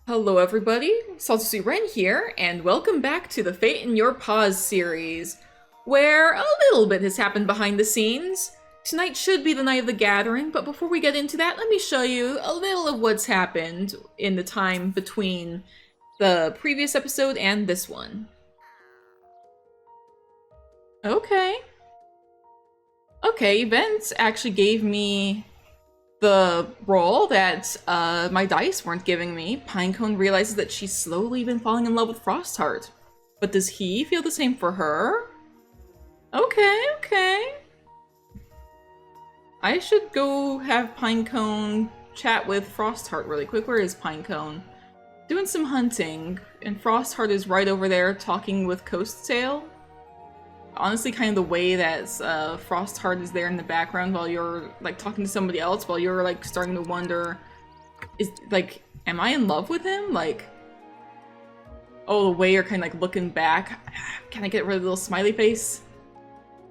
Hello everybody, Salty Ren here, and welcome back to the Fate in Your Paws series, where a little bit has happened behind the scenes. Tonight should be the night of the gathering, but before we get into that, let me show you a little of what's happened in the time between the previous episode and this one. Okay, events actually gave me the role that my dice weren't giving me. Pinecone realizes that she's slowly been falling in love with Frostheart. But does he feel the same for her? Okay. I should go have Pinecone chat with Frostheart really quick. Where is Pinecone? Doing some hunting, and Frostheart is right over there talking with Coastsail. Honestly, kind of the way that Frostheart is there in the background while you're like talking to somebody else, while you're like starting to wonder, is like, am I in love with him? Like, oh, the way you're kind of like looking back. Can I get rid of the little smiley face?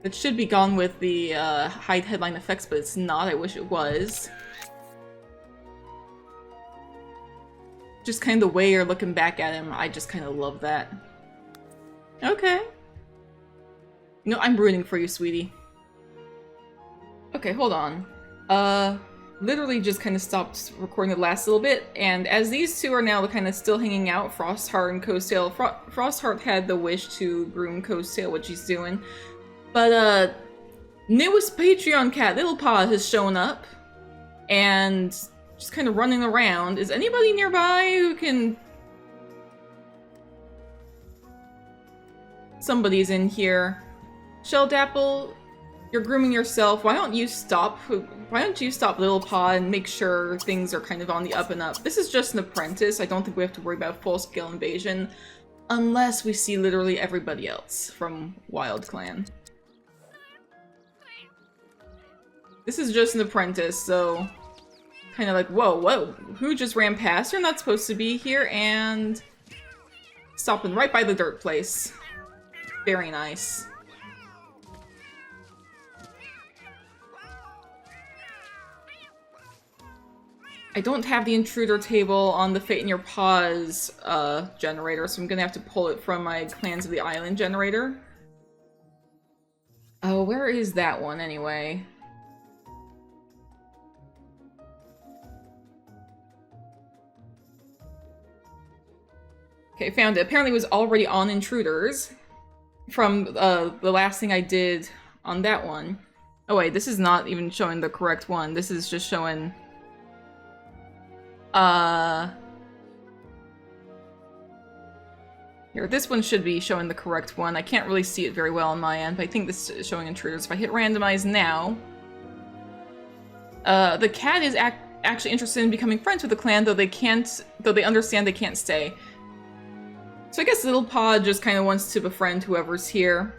It should be gone with the hide headline effects, but it's not. I wish it was. Just kind of the way you're looking back at him, I just kind of love that. Okay. No, I'm rooting for you, sweetie. Okay, hold on. Literally just kind of stopped recording the last little bit, and as these two are now kind of still hanging out, Frostheart and Coastsail, Frostheart had the wish to groom Coastsail, what she's doing, but newest Patreon cat, Little Paws, has shown up, and just kind of running around. Is anybody nearby who can... Somebody's in here. Shelldapple, you're grooming yourself. Why don't you stop Little Paw and make sure things are kind of on the up and up? This is just an apprentice. I don't think we have to worry about full-scale invasion unless we see literally everybody else from WildClan. This is just an apprentice, so kind of like, whoa, who just ran past? You're not supposed to be here, and stopping right by the dirt place. Very nice. I don't have the intruder table on the Fate in Your Paws generator, so I'm gonna have to pull it from my Clans of the Island generator. Oh, where is that one anyway? Okay, found it. Apparently it was already on intruders from the last thing I did on that one. Oh wait, this is not even showing the correct one. This is just showing... Here, this one should be showing the correct one. I can't really see it very well on my end, but I think this is showing intruders. If I hit randomize now... the cat is actually interested in becoming friends with the clan, though they understand they can't stay. So I guess Little Paw just kind of wants to befriend whoever's here.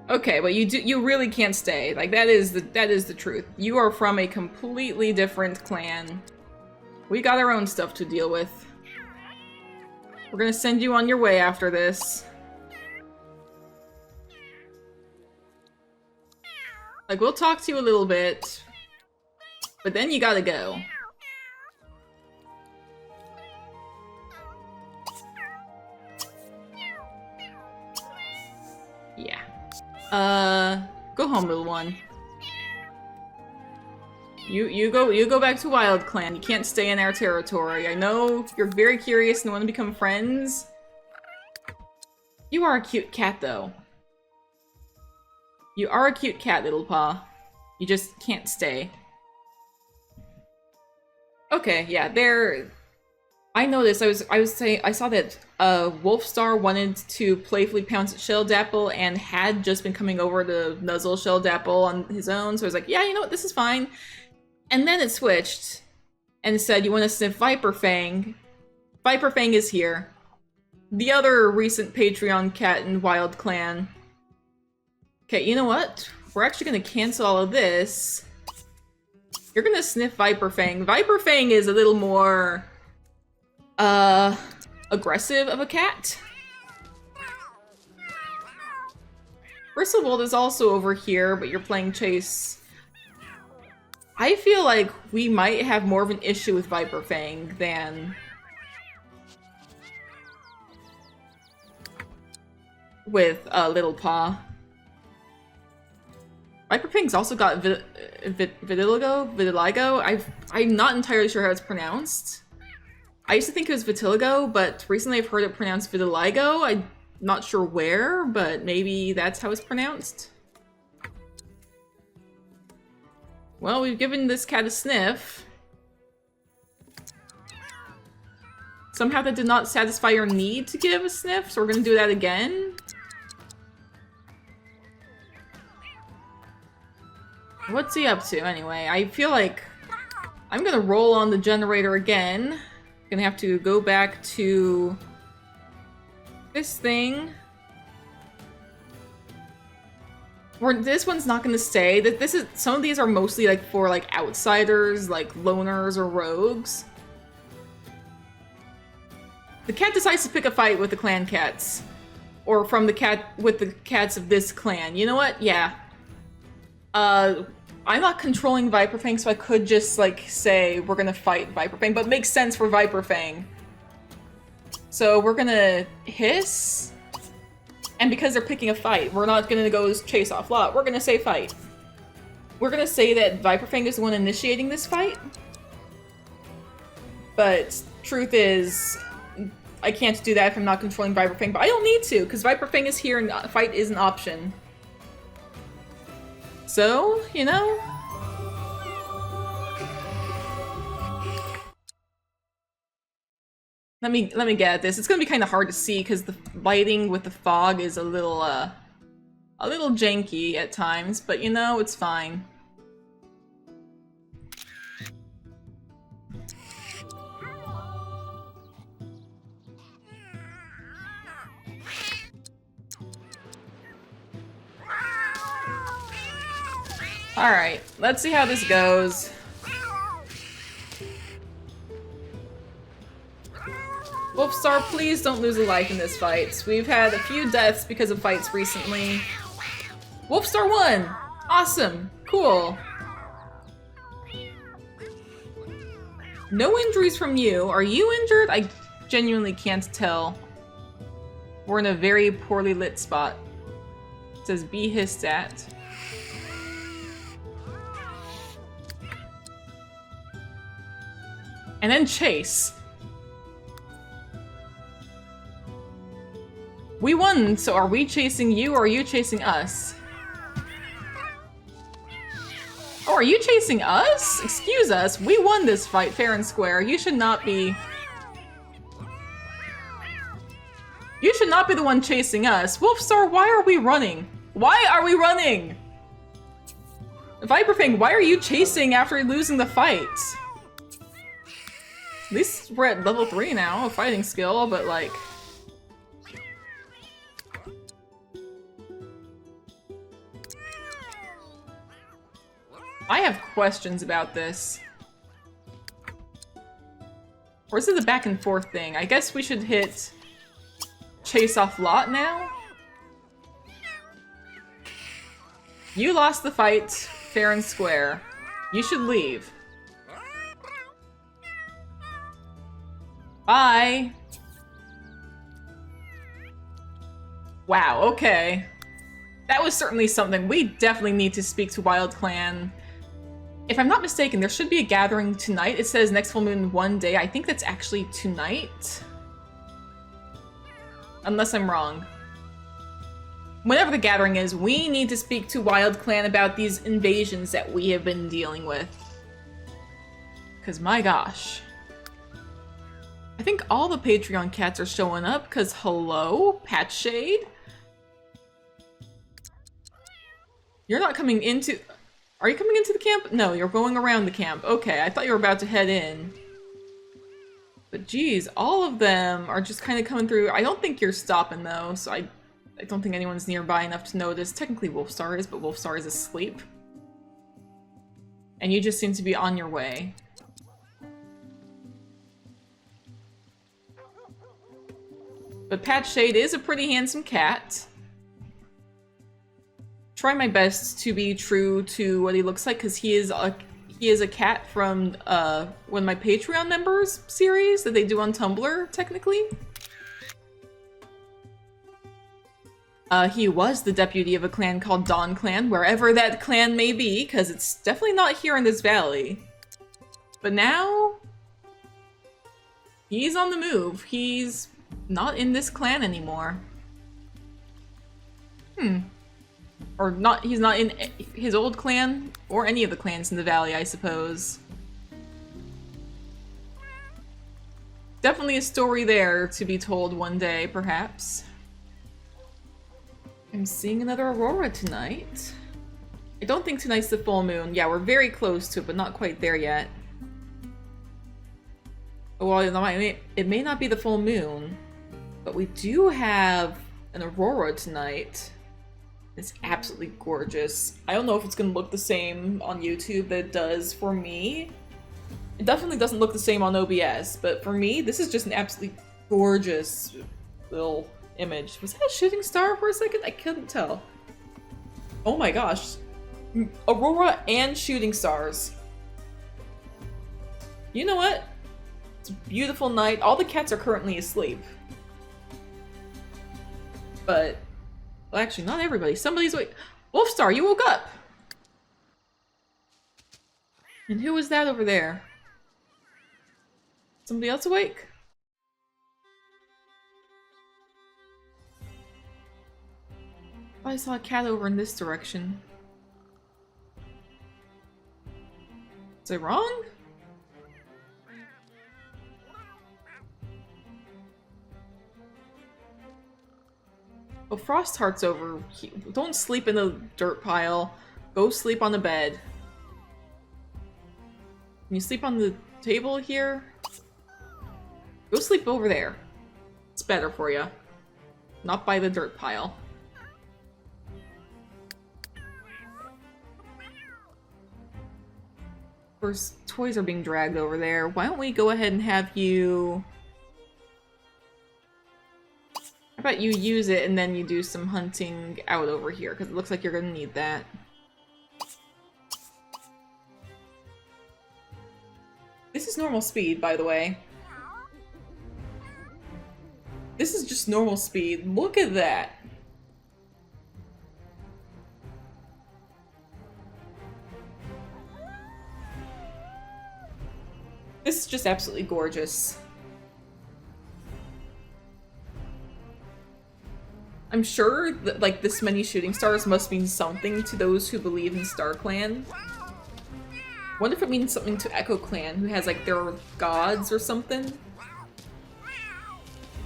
Okay, but you really can't stay. Like, that is the truth. You are from a completely different clan. We got our own stuff to deal with. We're gonna send you on your way after this. Like, we'll talk to you a little bit, but then you gotta go. Yeah. Go home, little one. You go back to WildClan. You can't stay in our territory. I know you're very curious and want to become friends. You are a cute cat, though. You are a cute cat, Little Paw. You just can't stay. Okay, yeah, there. I noticed. I was saying I saw that Wolfstar wanted to playfully pounce at Shelldapple and had just been coming over to nuzzle Shelldapple on his own. So I was like, yeah, you know what, this is fine. And then it switched and said, you want to sniff Viper Fang? Viper Fang is here. The other recent Patreon cat in WildClan. Okay, you know what? We're actually going to cancel all of this. You're going to sniff Viper Fang. Viper Fang is a little more... aggressive of a cat. Bristlewold is also over here, but you're playing chase. I feel like we might have more of an issue with Viper Fang than with Little Paw. Viper Fang's also got vitiligo. I'm not entirely sure how it's pronounced. I used to think it was vitiligo, but recently I've heard it pronounced vitiligo. I'm not sure where, but maybe that's how it's pronounced. Well, we've given this cat a sniff. Somehow that did not satisfy your need to give a sniff, so we're gonna do that again. What's he up to, anyway? I feel like I'm gonna roll on the generator again. Gonna have to go back to this thing. This one's not gonna stay. Some of these are mostly like for like outsiders, like loners or rogues. The cat decides to pick a fight with the clan cats. Or from the cat with the cats of this clan. You know what? Yeah. I'm not controlling Viper Fang, so I could just, like, say we're gonna fight Viper Fang, but it makes sense for Viper Fang. So we're gonna hiss, and because they're picking a fight, we're not gonna go chase off lot, we're gonna say fight. We're gonna say that Viper Fang is the one initiating this fight, but truth is, I can't do that if I'm not controlling Viper Fang, but I don't need to, because Viper Fang is here and fight is an option. So, you know? Let me get at this. It's gonna be kind of hard to see because the lighting with the fog is a little janky at times, but you know, it's fine. Alright, let's see how this goes. Wolfstar, please don't lose a life in this fight. We've had a few deaths because of fights recently. Wolfstar won! Awesome! Cool. No injuries from you. Are you injured? I genuinely can't tell. We're in a very poorly lit spot. It says be hissed at. And then chase. We won, so are we chasing you or are you chasing us? Oh, are you chasing us? Excuse us, we won this fight fair and square. You should not be... You should not be the one chasing us. Wolfstar, why are we running? Why are we running? Viper Fang, why are you chasing after losing the fight? At least we're at level 3 now, a fighting skill, but like... I have questions about this. Or is it the back and forth thing? I guess we should hit chase off lot now? You lost the fight, fair and square. You should leave. Bye! Wow, okay. That was certainly something. We definitely need to speak to WildClan. If I'm not mistaken, there should be a gathering tonight. It says next full moon 1 day. I think that's actually tonight. Unless I'm wrong. Whenever the gathering is, we need to speak to WildClan about these invasions that we have been dealing with. Because my gosh. I think all the Patreon cats are showing up, because hello, Patch Shade? You're not coming into... Are you coming into the camp? No, you're going around the camp. Okay, I thought you were about to head in. But geez, all of them are just kind of coming through. I don't think you're stopping though, so I don't think anyone's nearby enough to notice. Technically Wolfstar is, but Wolfstar is asleep. And you just seem to be on your way. But Patch Shade is a pretty handsome cat. Try my best to be true to what he looks like, because he is He is a cat from one of my Patreon members series that they do on Tumblr, technically. He was the deputy of a clan called WildClan, wherever that clan may be, because it's definitely not here in this valley. But now, he's on the move. He's not in this clan anymore. Or not, he's not in his old clan, or any of the clans in the valley, I suppose. Definitely a story there to be told one day, perhaps. I'm seeing another aurora tonight. I don't think tonight's the full moon. Yeah, we're very close to it, but not quite there yet. Well, it may not be the full moon, but we do have an aurora tonight. It's absolutely gorgeous. I don't know if it's gonna look the same on YouTube that it does for me. It definitely doesn't look the same on OBS, but for me, this is just an absolutely gorgeous little image. Was that a shooting star for a second? I couldn't tell. Oh my gosh. Aurora and shooting stars. You know what? It's a beautiful night. All the cats are currently asleep. But, well, actually, not everybody. Somebody's awake. Wolfstar, you woke up! And who was that over there? Somebody else awake? I saw a cat over in this direction. Is I wrong? Oh, Frostheart's over. Don't sleep in the dirt pile. Go sleep on the bed. Can you sleep on the table here? Go sleep over there. It's better for you. Not by the dirt pile. Of course, toys are being dragged over there. Why don't we go ahead and have you... How about you use it and then you do some hunting out over here, because it looks like you're gonna need that. This is normal speed, by the way. This is just normal speed. Look at that! This is just absolutely gorgeous. I'm sure that, like, this many shooting stars must mean something to those who believe in StarClan. Wonder if it means something to Echo Clan, who has, like, their gods or something?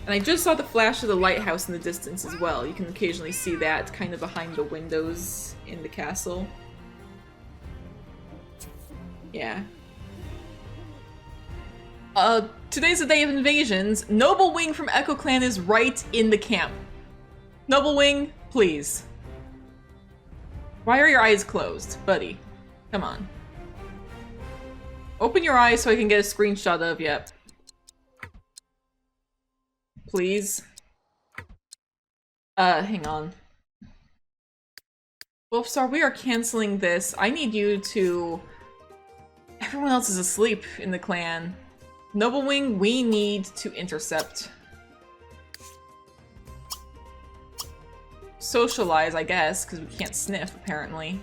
And I just saw the flash of the lighthouse in the distance as well. You can occasionally see that kind of behind the windows in the castle. Yeah. Today's the day of invasions. Noble Wing from Echo Clan is right in the camp. Noble Wing, please. Why are your eyes closed, buddy? Come on. Open your eyes so I can get a screenshot of you. Please. Hang on. Wolfstar, we are canceling this. I need you to... Everyone else is asleep in the clan. Noble Wing, we need to intercept. Socialize, I guess, because we can't sniff, apparently.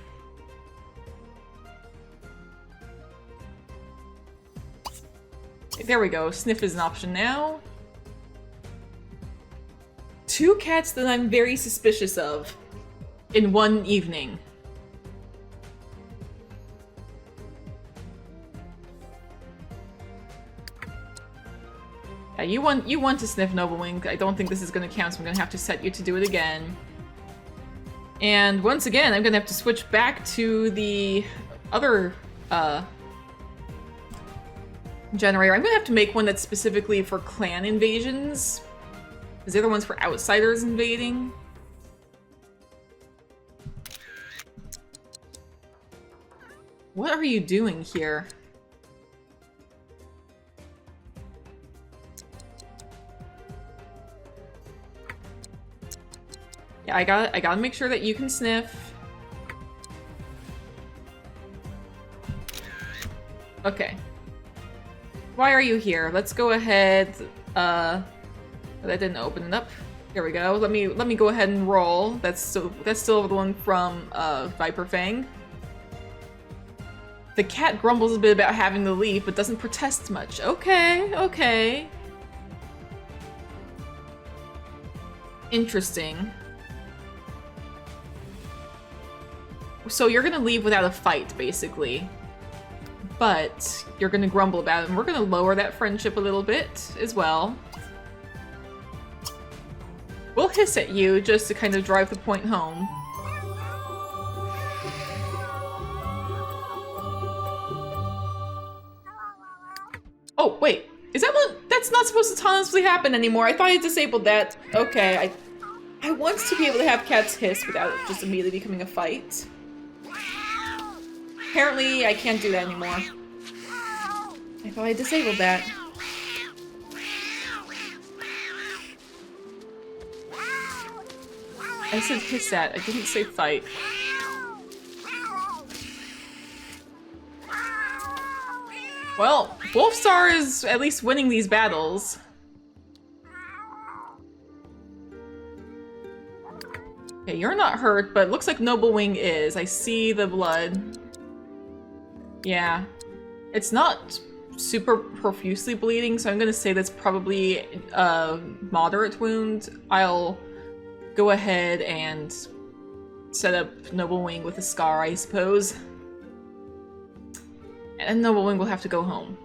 Okay, there we go. Sniff is an option now. Two cats that I'm very suspicious of in one evening. Yeah, you want to sniff, Noble Wing. I don't think this is going to count, so I'm going to have to set you to do it again. And once again, I'm going to have to switch back to the other generator. I'm going to have to make one that's specifically for clan invasions, because the other one's for outsiders invading. What are you doing here? Yeah, I gotta make sure that you can sniff. Okay. Why are you here? Let's go ahead. That didn't open it up. Here we go. Let me go ahead and roll. That's still the one from Viper Fang. The cat grumbles a bit about having to leave, but doesn't protest much. Okay, okay. Interesting. So you're gonna leave without a fight, basically. But you're gonna grumble about it, and we're gonna lower that friendship a little bit as well. We'll hiss at you just to kind of drive the point home. Oh, wait. Is that what? That's not supposed to autonomously happen anymore. I thought I disabled that. Okay, I want to be able to have cats hiss without it just immediately becoming a fight. Apparently, I can't do that anymore. I thought I disabled that. I said hiss at. I didn't say fight. Well, Wolfstar is at least winning these battles. Okay, you're not hurt, but it looks like Noble Wing is. I see the blood. Yeah. It's not super profusely bleeding, so I'm gonna say that's probably a moderate wound. I'll go ahead and set up Noble Wing with a scar, I suppose. And Noble Wing will have to go home.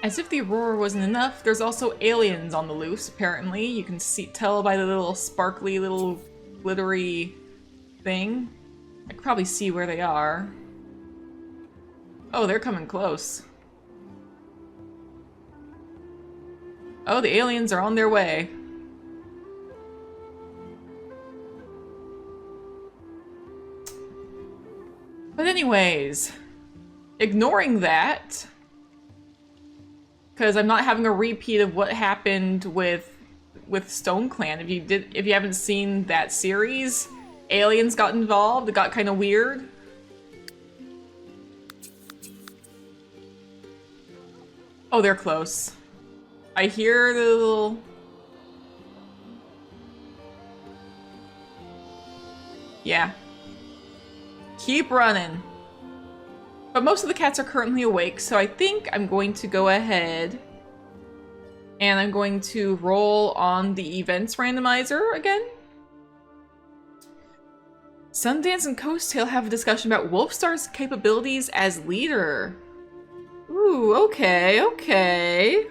As if the Aurora wasn't enough, there's also aliens on the loose, apparently. You can tell by the little sparkly, little glittery thing. I could probably see where they are. Oh, they're coming close. Oh, the aliens are on their way. But anyways, ignoring that, because I'm not having a repeat of what happened with Stone Clan. If you haven't seen that series, aliens got involved. It got kind of weird. Oh, they're close. I hear the little... Yeah. Keep running. But most of the cats are currently awake, so I think I'm going to go ahead and I'm going to roll on the events randomizer again. Sundance and Coasttail have a discussion about Wolfstar's capabilities as leader. Ooh, okay, okay.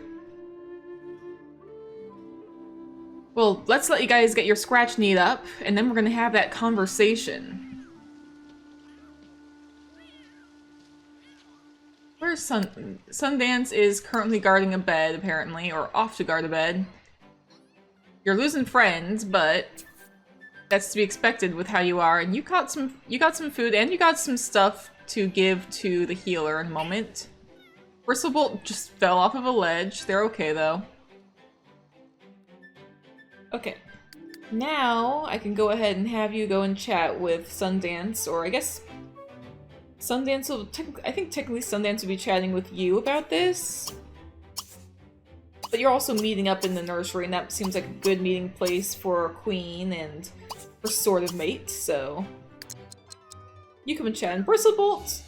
Well, let's let you guys get your scratch need up, and then we're gonna have that conversation. Where's Sundance is currently guarding a bed, apparently, or off to guard a bed. You're losing friends, but that's to be expected with how you are. And you got some food, and you got some stuff to give to the healer in a moment. Bristlebollt just fell off of a ledge. They're okay though. Okay. Now I can go ahead and have you go and chat with Sundance, or I guess Sundance will, I think technically Sundance will be chatting with you about this. But you're also meeting up in the nursery, and that seems like a good meeting place for a queen and for sort of mate, so... You come and chat. And Bristlebollt!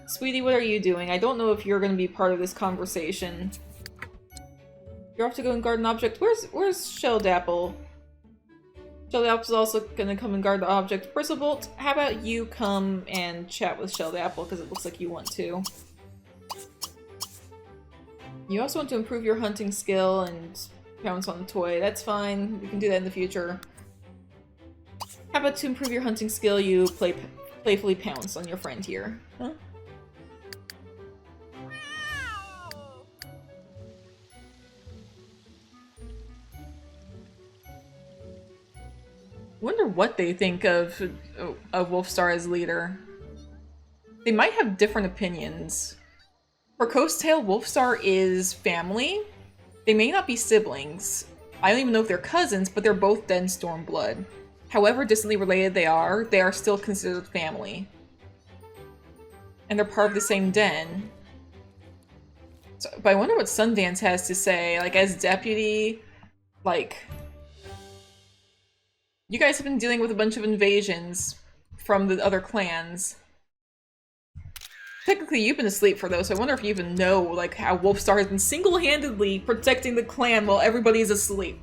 Sweetie, what are you doing? I don't know if you're going to be part of this conversation. You're off to go and guard an object. Where's Shelldapple? Sheldapple's also gonna come and guard the object. Bristlebollt, how about you come and chat with Shelldapple, because it looks like you want to. You also want to improve your hunting skill and pounce on the toy. That's fine. We can do that in the future. How about to improve your hunting skill, you playfully pounce on your friend here. Huh? Wonder what they think of Wolfstar as leader. They might have different opinions. For Coasttail, Wolfstar is family. They may not be siblings. I don't even know if they're cousins, but they're both Den Stormblood. however distantly related they are still considered family. And they're part of the same den. So, but I wonder what Sundance has to say, like, as deputy, like... You guys have been dealing with a bunch of invasions from the other clans. Technically, you've been asleep for those, so I wonder if you even know, like, how Wolfstar has been single-handedly protecting the clan while everybody's asleep.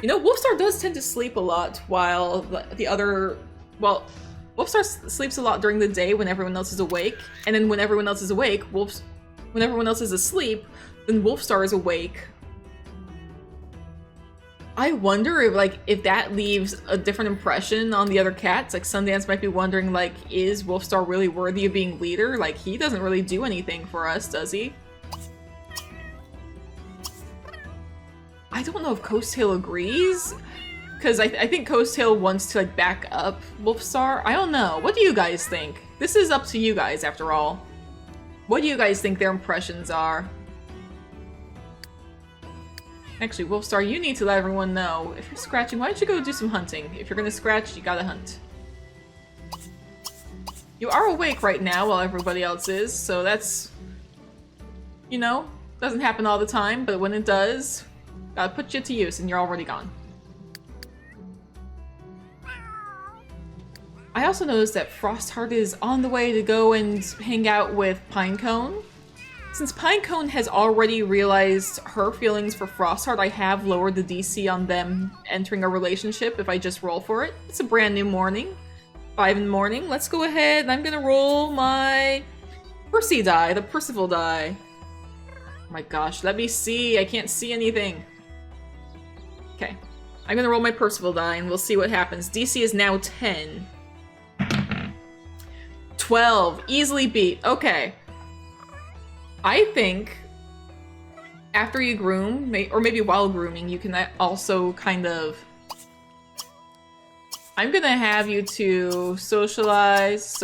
You know, Wolfstar does tend to sleep a lot while the other... Well, Wolfstar sleeps a lot during the day when everyone else is awake, and then when everyone else is awake, when everyone else is asleep, then Wolfstar is awake. I wonder if that leaves a different impression on the other cats. Like, Sundance might be wondering, like, is Wolfstar really worthy of being leader? Like, he doesn't really do anything for us, does he? I don't know if Coastail agrees, because I think Coastail wants to, like, back up Wolfstar. I don't know. What do you guys think? This is up to you guys, after all. What do you guys think their impressions are? Actually, Wolfstar, you need to let everyone know. If you're scratching, why don't you go do some hunting? If you're gonna scratch, you gotta hunt. You are awake right now while everybody else is, so that's... You know, doesn't happen all the time, but when it does, gotta put you to use, and you're already gone. I also noticed that Frostheart is on the way to go and hang out with Pinecone. Since Pinecone has already realized her feelings for Frostheart, I have lowered the DC on them entering a relationship if I just roll for it. It's a brand new morning. 5 in the morning. Let's go ahead and I'm gonna roll my Percy die, the Percival die. Oh my gosh, let me see. I can't see anything. Okay. I'm gonna roll my Percival die and we'll see what happens. DC is now 10. 12. Easily beat. Okay. I think after you groom, or maybe while grooming, you can also kind of... I'm gonna have you to socialize,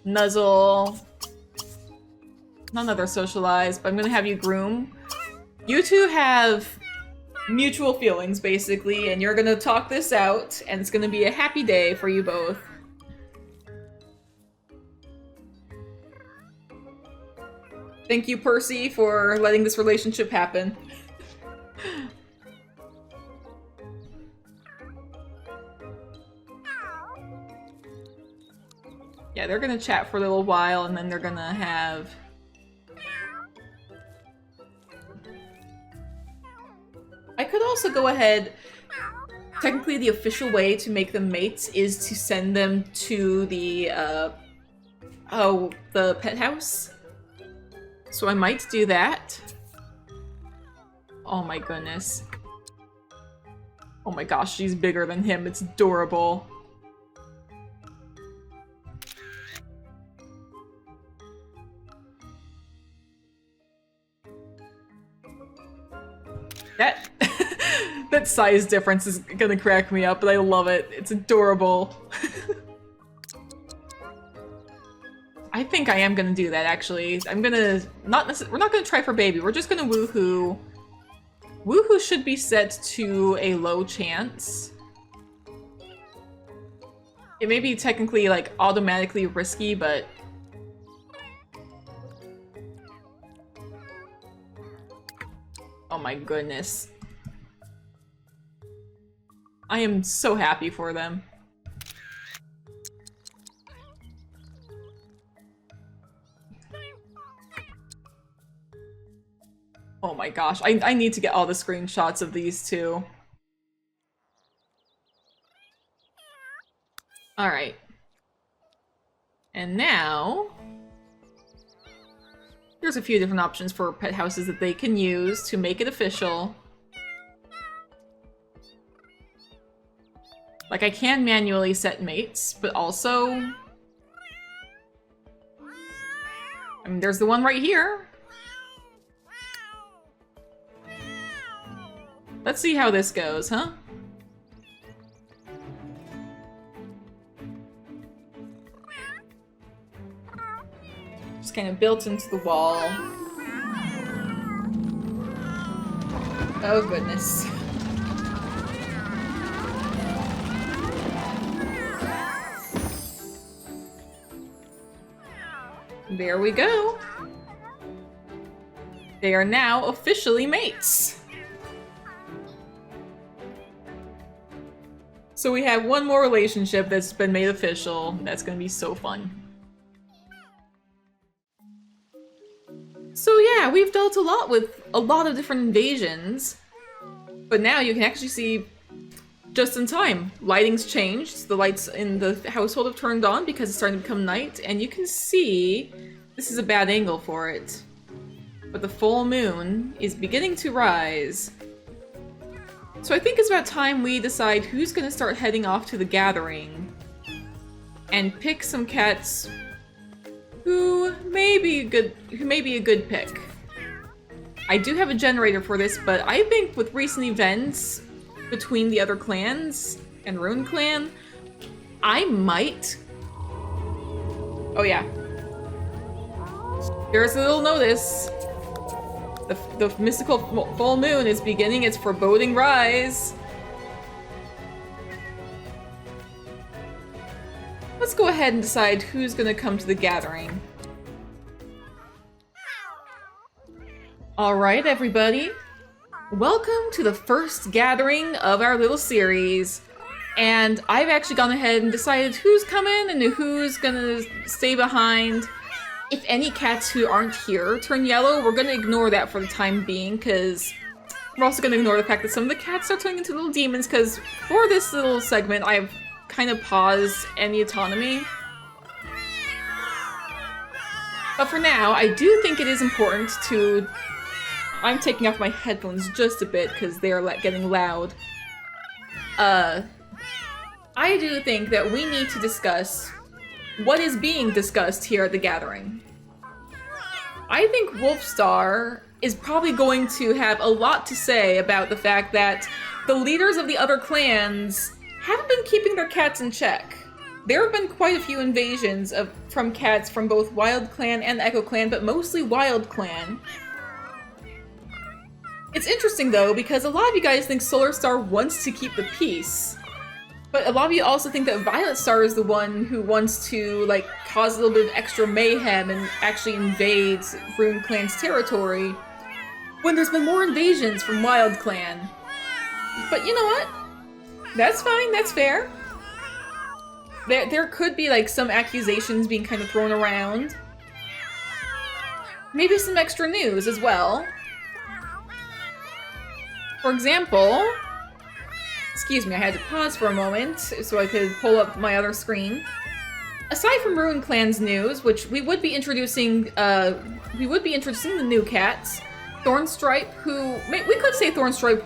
nuzzle, none other socialize, but I'm gonna have you groom. You two have mutual feelings, basically, and you're gonna talk this out, and it's gonna be a happy day for you both. Thank you, Percy, for letting this relationship happen. Yeah, they're gonna chat for a little while, and then they're gonna have... I could also go ahead... Technically, the official way to make them mates is to send them to the, the pet house. So I might do that. Oh my goodness. Oh my gosh, she's bigger than him. It's adorable. That that size difference is gonna crack me up, but I love it. It's adorable. I think I am gonna do that, actually. I'm gonna... We're not gonna try for baby, we're just gonna woohoo. Woohoo should be set to a low chance. It may be technically, like, automatically risky, but... Oh my goodness. I am so happy for them. Oh my gosh, I need to get all the screenshots of these two. Alright. And now... There's a few different options for pet houses that they can use to make it official. Like, I can manually set mates, but also... I mean, there's the one right here. Let's see how this goes, huh? Just kind of built into the wall. Oh goodness. There we go. They are now officially mates. So we have one more relationship that's been made official. That's gonna be so fun. So yeah, we've dealt a lot with a lot of different invasions. But now you can actually see just in time. Lighting's changed. The lights in the household have turned on because it's starting to become night. And you can see, this is a bad angle for it, but the full moon is beginning to rise. So I think it's about time we decide who's going to start heading off to the gathering and pick some cats who may be a good pick. I do have a generator for this, but I think with recent events between the other clans and WildClan, I might... Oh yeah. There's a little notice. The mystical full moon is beginning its foreboding rise. Let's go ahead and decide who's gonna come to the gathering. Alright, everybody. Welcome to the first gathering of our little series. And I've actually gone ahead and decided who's coming and who's gonna stay behind. If any cats who aren't here turn yellow, we're gonna ignore that for the time being, because we're also gonna ignore the fact that some of the cats are turning into little demons, because for this little segment, I've kind of paused any autonomy. But for now, I do think it is important to... I'm taking off my headphones just a bit, because they are getting loud. I do think that we need to discuss what is being discussed here at the gathering. I think Wolfstar is probably going to have a lot to say about the fact that the leaders of the other clans haven't been keeping their cats in check. There have been quite a few invasions from cats from both WildClan and Echo Clan, but mostly WildClan. It's interesting though, because a lot of you guys think Solar Star wants to keep the peace. But a lot of you also think that Violet Star is the one who wants to, like, cause a little bit of extra mayhem and actually invade WildClan's territory, when there's been more invasions from WildClan. But you know what? That's fine, that's fair. There could be, like, some accusations being kind of thrown around. Maybe some extra news as well. For example... Excuse me, I had to pause for a moment so I could pull up my other screen. Aside from WildClan's news, which we would be introducing the new cats. Thornstripe, who... We could say Thornstripe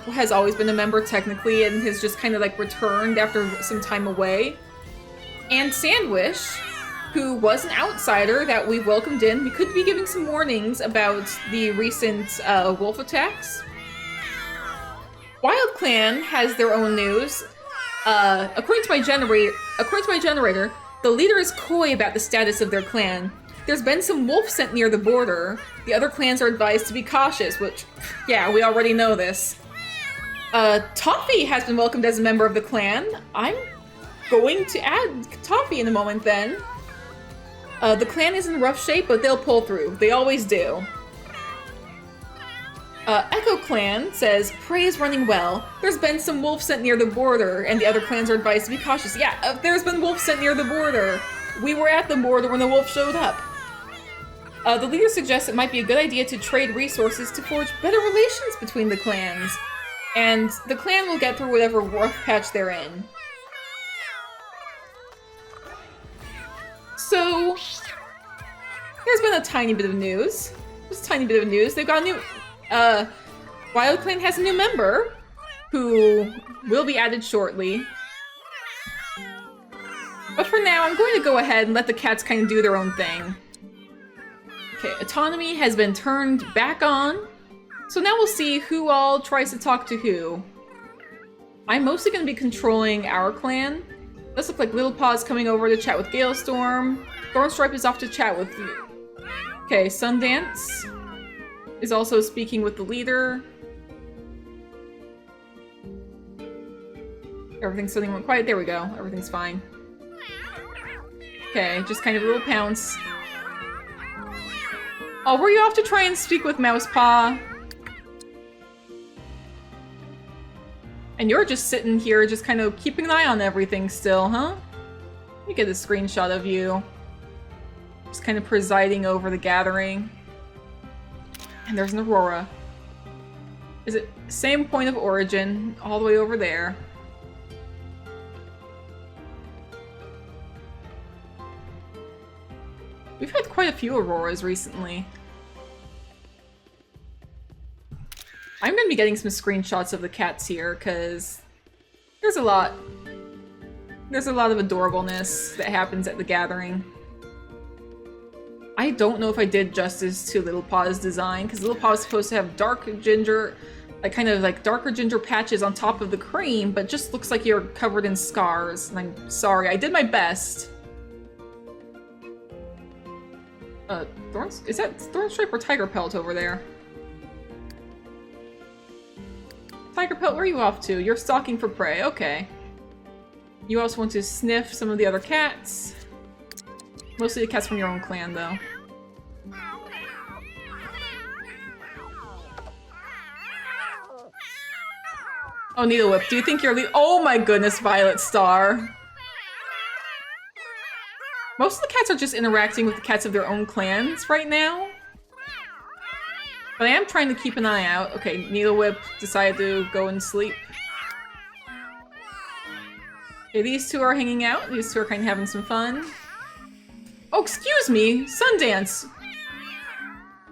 has always been a member technically and has just kind of like returned after some time away. And Sandwich, who was an outsider that we welcomed in. We could be giving some warnings about the recent wolf attacks. WildClan has their own news. According to my generator, the leader is coy about the status of their clan. There's been some wolf sent near the border. The other clans are advised to be cautious, which, yeah, we already know this. Toffee has been welcomed as a member of the clan. I'm going to add Toffee in a moment then. The clan is in rough shape, but they'll pull through. They always do. Echo Clan says, "Prey is running well. There's been some wolves sent near the border, and the other clans are advised to be cautious." Yeah, there's been wolves sent near the border. We were at the border when the wolf showed up. The leader suggests it might be a good idea to trade resources to forge better relations between the clans. And the clan will get through whatever rough patch they're in. So, there's been a tiny bit of news. Just a tiny bit of news. They've got a new... WildClan has a new member who will be added shortly. But for now, I'm going to go ahead and let the cats kind of do their own thing. Okay, autonomy has been turned back on. So now we'll see who all tries to talk to who. I'm mostly going to be controlling our clan. This looks like Little Paws coming over to chat with Galestorm. Thornstripe is off to chat with... Okay, Sundance is also speaking with the leader. Everything's suddenly went quiet. There we go. Everything's fine. Okay, just kind of a little pounce. Oh, were you off to try and speak with Mousepaw? And you're just sitting here, just kind of keeping an eye on everything still, huh? Let me get a screenshot of you. Just kind of presiding over the gathering. And there's an Aurora. Is it same point of origin, all the way over there? We've had quite a few Auroras recently. I'm gonna be getting some screenshots of the cats here, because there's a lot. There's a lot of adorableness that happens at the gathering. I don't know if I did justice to Little Paws' design, because Little Paw is supposed to have dark ginger, like kind of like darker ginger patches on top of the cream, but just looks like you're covered in scars. And I'm sorry, I did my best. Is that Thornstripe or Tiger Pelt over there? Tiger Pelt, where are you off to? You're stalking for prey, okay. You also want to sniff some of the other cats. Mostly the cats from your own clan, though. Oh, Needle Whip, do you think you're oh my goodness, Violet Star. Most of the cats are just interacting with the cats of their own clans right now. But I am trying to keep an eye out. Okay, Needle Whip decided to go and sleep. Okay, these two are hanging out. These two are kind of having some fun. Oh, excuse me! Sundance!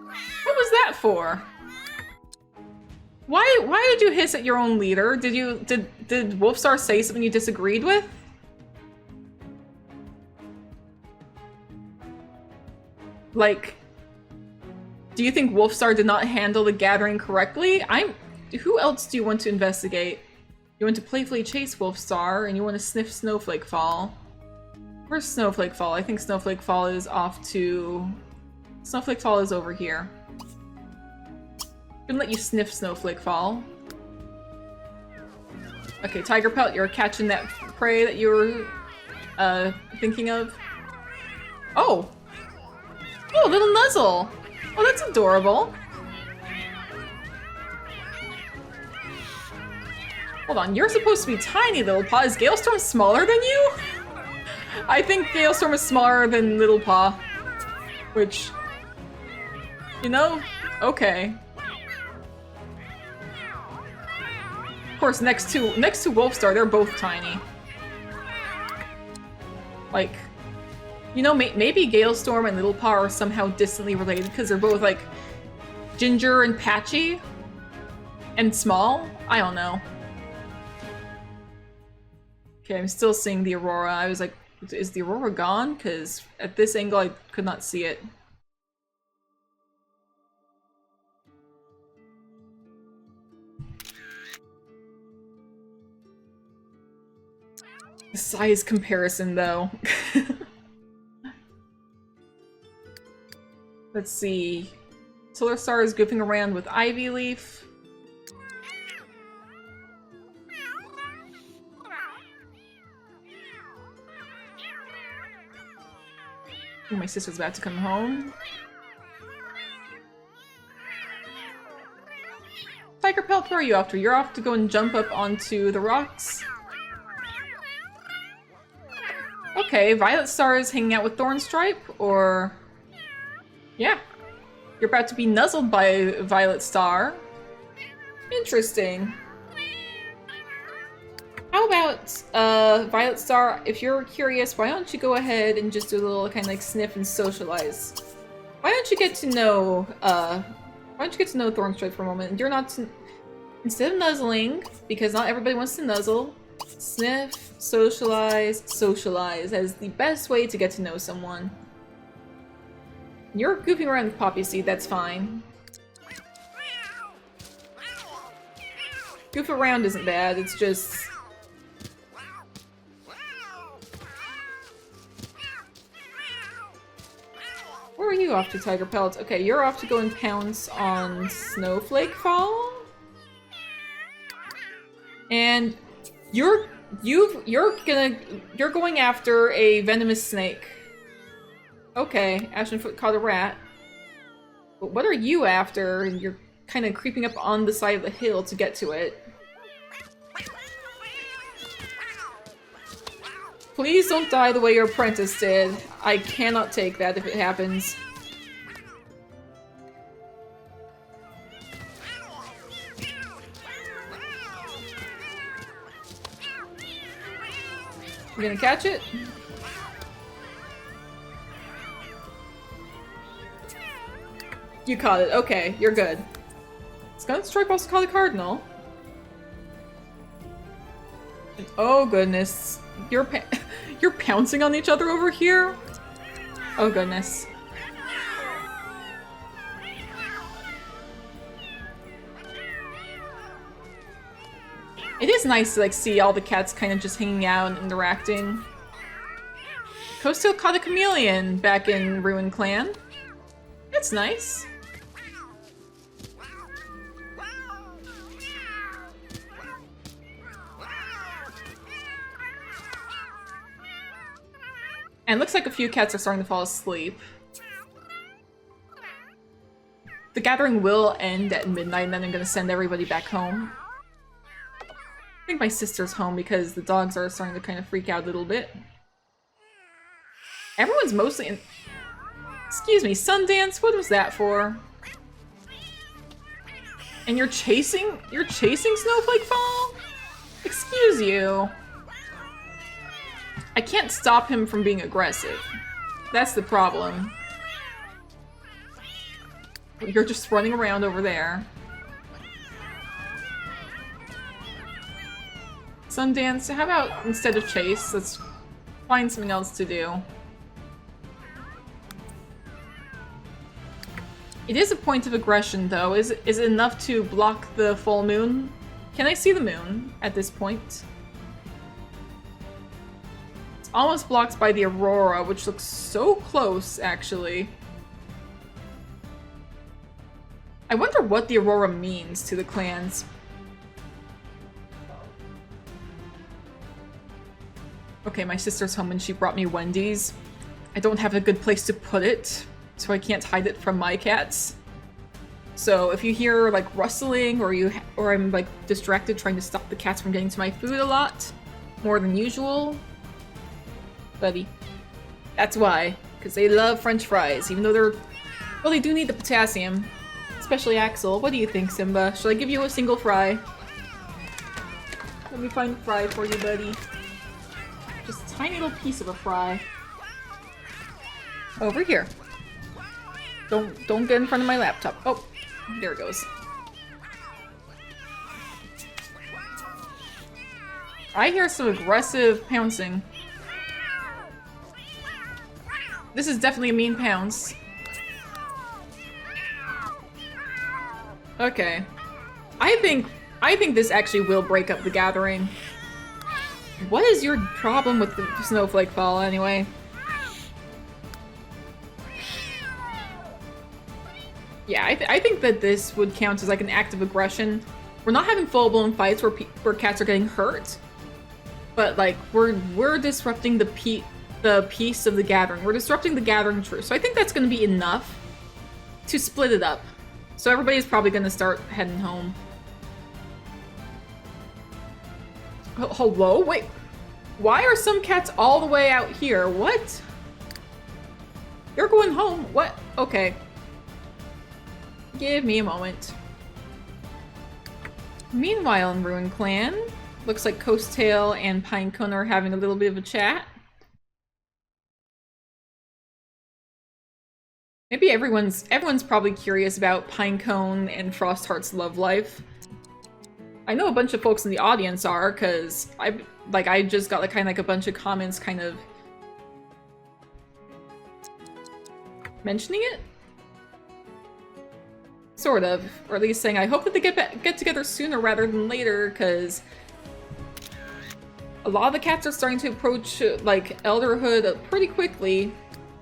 What was that for? Why did you hiss at your own leader? Did Wolfstar say something you disagreed with? Like, do you think Wolfstar did not handle the gathering correctly? Who else do you want to investigate? You want to playfully chase Wolfstar, and you want to sniff Snowflake Fall. Where's Snowflake Fall? I think Snowflake Fall is off to... Snowflake Fall is over here. I'm gonna let you sniff Snowflake Fall. Okay, Tiger Pelt, you're catching that prey that you were thinking of. Oh! Oh, little Nuzzle! Oh, that's adorable. Hold on, you're supposed to be tiny, Little Paw. Is Galestorm smaller than you? I think Galestorm is smaller than Little Paw. Which... You know? Okay. Of course, next to Wolfstar, they're both tiny. Like... You know, maybe Galestorm and Little Paw are somehow distantly related because they're both, like, ginger and patchy and small? I don't know. Okay, I'm still seeing the Aurora. I was like, is the Aurora gone? Because at this angle, I could not see it. The size comparison, though. Let's see. Solar Star is goofing around with Ivy Leaf. Oh, my sister's about to come home. Tiger Pelt, where are you off to? You're off to go and jump up onto the rocks? Okay, Violet Star is hanging out with Thornstripe, or... Yeah. You're about to be nuzzled by Violet Star. Interesting. How about, Violet Star, if you're curious, why don't you go ahead and just do a little kind of like sniff and socialize? Why don't you get to know, Thornstripe for a moment? You're not instead of nuzzling, because not everybody wants to nuzzle, sniff, socialize, socialize. That is the best way to get to know someone. You're goofing around with Poppy Seed, that's fine. Goof around isn't bad, it's just... Where are you off to, Tiger Pelt? Okay, you're off to go and pounce on Snowflake Fall? And you're going after a venomous snake. Okay, Ashenfoot caught a rat. But what are you after? You're kind of creeping up on the side of the hill to get to it. Please don't die the way your apprentice did. I cannot take that if it happens. You gonna catch it? You caught it. Okay, you're good. It's gonna strike also call the cardinal. Oh goodness. You're pouncing on each other over here? Oh goodness. It is nice to like see all the cats kind of just hanging out and interacting. Coastal caught a chameleon back in WildClan. That's nice. And it looks like a few cats are starting to fall asleep. The gathering will end at midnight, and then I'm gonna send everybody back home. I think my sister's home because the dogs are starting to kind of freak out a little bit. Everyone's mostly in... Excuse me, Sundance? What was that for? And you're chasing Snowflake Fall? Excuse you. I can't stop him from being aggressive. That's the problem. You're just running around over there. Sundance, how about instead of chase, let's find something else to do. It is a point of aggression, though. Is it enough to block the full moon? Can I see the moon at this point? It's almost blocked by the aurora, which looks so close, actually. I wonder what the aurora means to the clans. Okay, my sister's home and she brought me Wendy's. I don't have a good place to put it, so I can't hide it from my cats. So if you hear like rustling or I'm like distracted trying to stop the cats from getting to my food a lot, more than usual, buddy, that's why. Because they love French fries, even though they do need the potassium. Especially Axel. What do you think, Simba? Should I give you a single fry? Let me find a fry for you, buddy. Just a tiny little piece of a fry. Over here. Don't get in front of my laptop. Oh, there it goes. I hear some aggressive pouncing. This is definitely a mean pounce. Okay. I think this actually will break up the gathering. What is your problem with the Snowflake Fall, anyway? Yeah, I think that this would count as like an act of aggression. We're not having full-blown fights where cats are getting hurt, but like we're disrupting the peace of the gathering. We're disrupting the gathering truce. So I think that's going to be enough to split it up. So everybody's probably going to start heading home. Hello? Wait. Why are some cats all the way out here? What? You're going home? What? Okay. Give me a moment. Meanwhile in WildClan, looks like Coasttail and Pinecone are having a little bit of a chat. Maybe everyone's probably curious about Pinecone and Frostheart's love life. I know a bunch of folks in the audience are, because I just got like a bunch of comments kind of mentioning it. Sort of, or at least saying I hope that they get together sooner rather than later, because a lot of the cats are starting to approach like elderhood pretty quickly.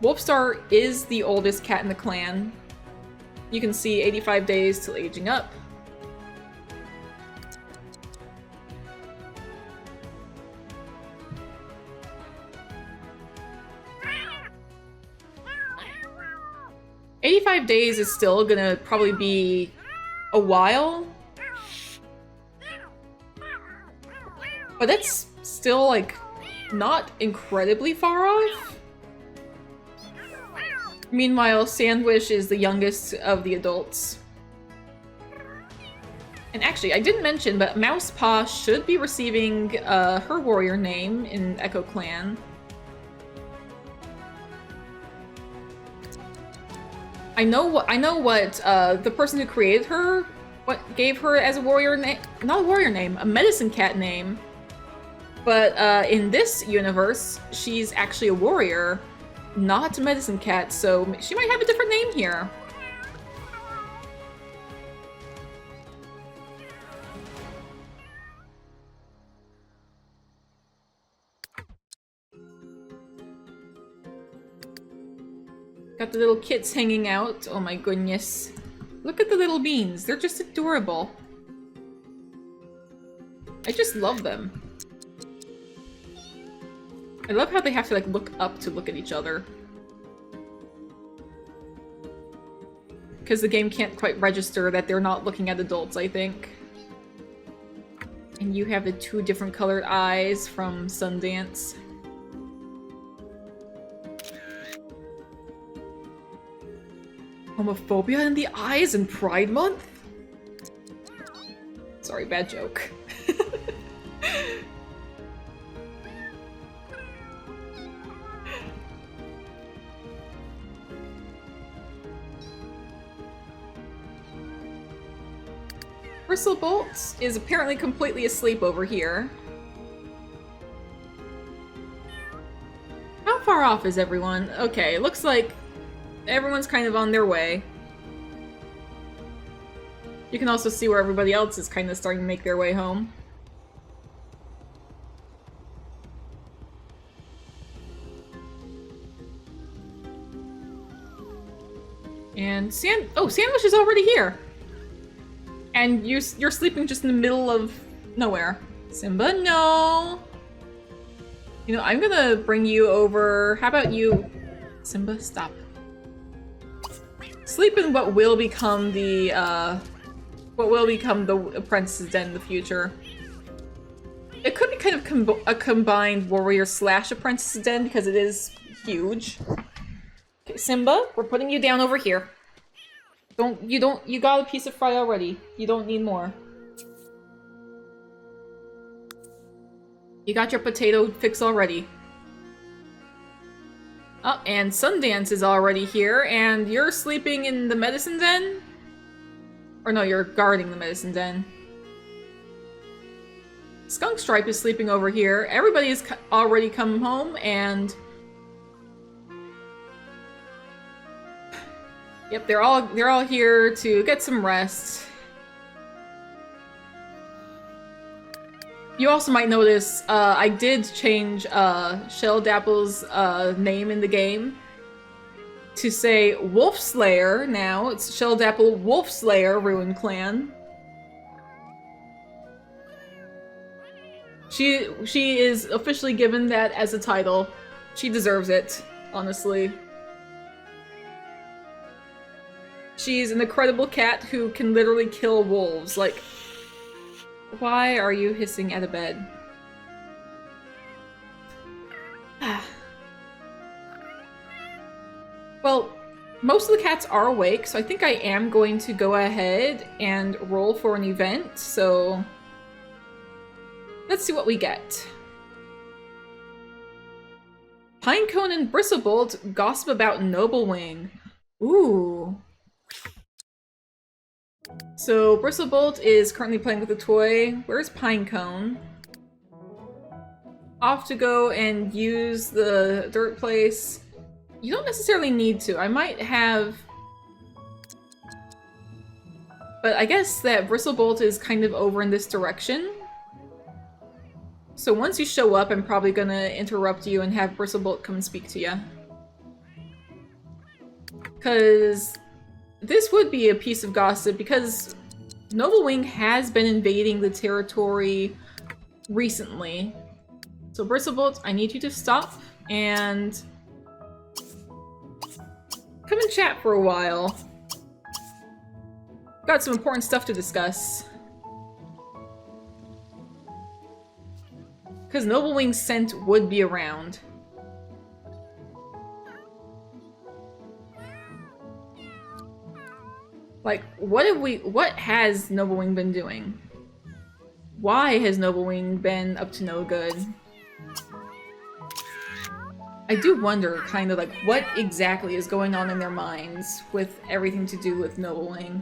Wolfstar is the oldest cat in the clan. You can see 85 days till aging up. 85 days is still gonna probably be a while. But that's still, like, not incredibly far off. Meanwhile, Sandwich is the youngest of the adults. And actually, I didn't mention, but Mouse Paw should be receiving her warrior name in Echo Clan. I know what the person who created her gave her as a warrior name, not a warrior name, a medicine cat name. But in this universe, she's actually a warrior, not a medicine cat, so she might have a different name here. Got the little kits hanging out. Oh my goodness. Look at the little beans. They're just adorable. I just love them. I love how they have to, like, look up to look at each other. Because the game can't quite register that they're not looking at adults, I think. And you have the 2 different colored eyes from Sundance. Homophobia in the eyes in Pride Month? Sorry, bad joke. Bristlebolts is apparently completely asleep over here. How far off is everyone? Okay, looks like everyone's kind of on their way. You can also see where everybody else is kind of starting to make their way home. And Sandwich is already here! And you're sleeping just in the middle of nowhere. Simba, no! You know, I'm gonna bring you over. How about you... Simba, stop. Sleep in what will become the apprentice's den in the future. It could be kind of a combined warrior / apprentice's den because it is huge. Okay, Simba, we're putting you down over here. You got a piece of fry already. You don't need more. You got your potato fix already. Oh, and Sundance is already here, and you're sleeping in the medicine den? Or no, you're guarding the medicine den. Skunk Stripe is sleeping over here. Everybody has already come home, and... Yep, they're all here to get some rest. You also might notice I did change Shell Dapple's name in the game to say Wolf Slayer now. It's Shell Dapple Wolf Slayer Ruin Clan. She is officially given that as a title. She deserves it, honestly. She's an incredible cat who can literally kill wolves. Like, why are you hissing at a bed? Well, most of the cats are awake, so I think I am going to go ahead and roll for an event, so... Let's see what we get. Pinecone and Bristlebolt gossip about Noblewing. Ooh. So, Bristlebolt is currently playing with a toy. Where's Pinecone? Off to go and use the dirt place. You don't necessarily need to. I might have... But I guess that Bristlebolt is kind of over in this direction. So once you show up, I'm probably gonna interrupt you and have Bristlebolt come speak to you. Because this would be a piece of gossip, because Noblewing has been invading the territory recently. So Bristlebolt, I need you to stop and come and chat for a while. Got some important stuff to discuss. Because Noble Wing's scent would be around. Like, what has Noble Wing been doing? Why has Noble Wing been up to no good? I do wonder, kind of, like, what exactly is going on in their minds with everything to do with Noble Wing.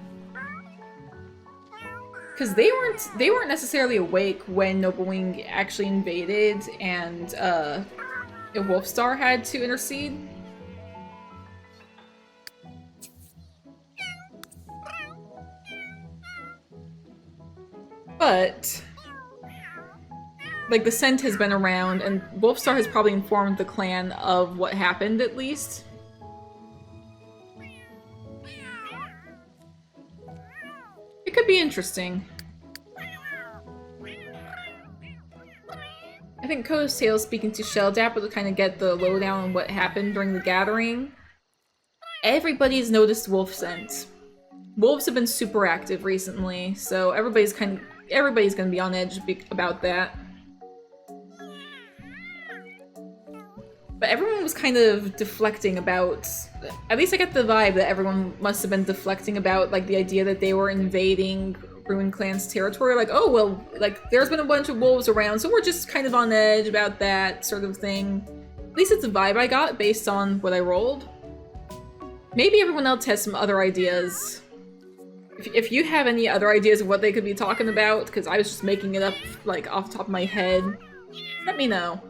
Because they weren't necessarily awake when Noble Wing actually invaded and Wolfstar had to intercede. But like, the scent has been around, and Wolfstar has probably informed the clan of what happened, at least. It could be interesting. I think Ko's tale speaking to Shelldapper to kind of get the lowdown on what happened during the gathering. Everybody's noticed wolf scent. Wolves have been super active recently, so everybody's gonna be on edge about that. But everyone was kind of deflecting about, at least I get the vibe that everyone must have been deflecting about, like, the idea that they were invading Ruined Clan's territory. Like, oh, well, like, there's been a bunch of wolves around, so we're just kind of on edge about that sort of thing. At least it's a vibe I got based on what I rolled. Maybe everyone else has some other ideas. If you have any other ideas of what they could be talking about, because I was just making it up, like, off the top of my head, let me know.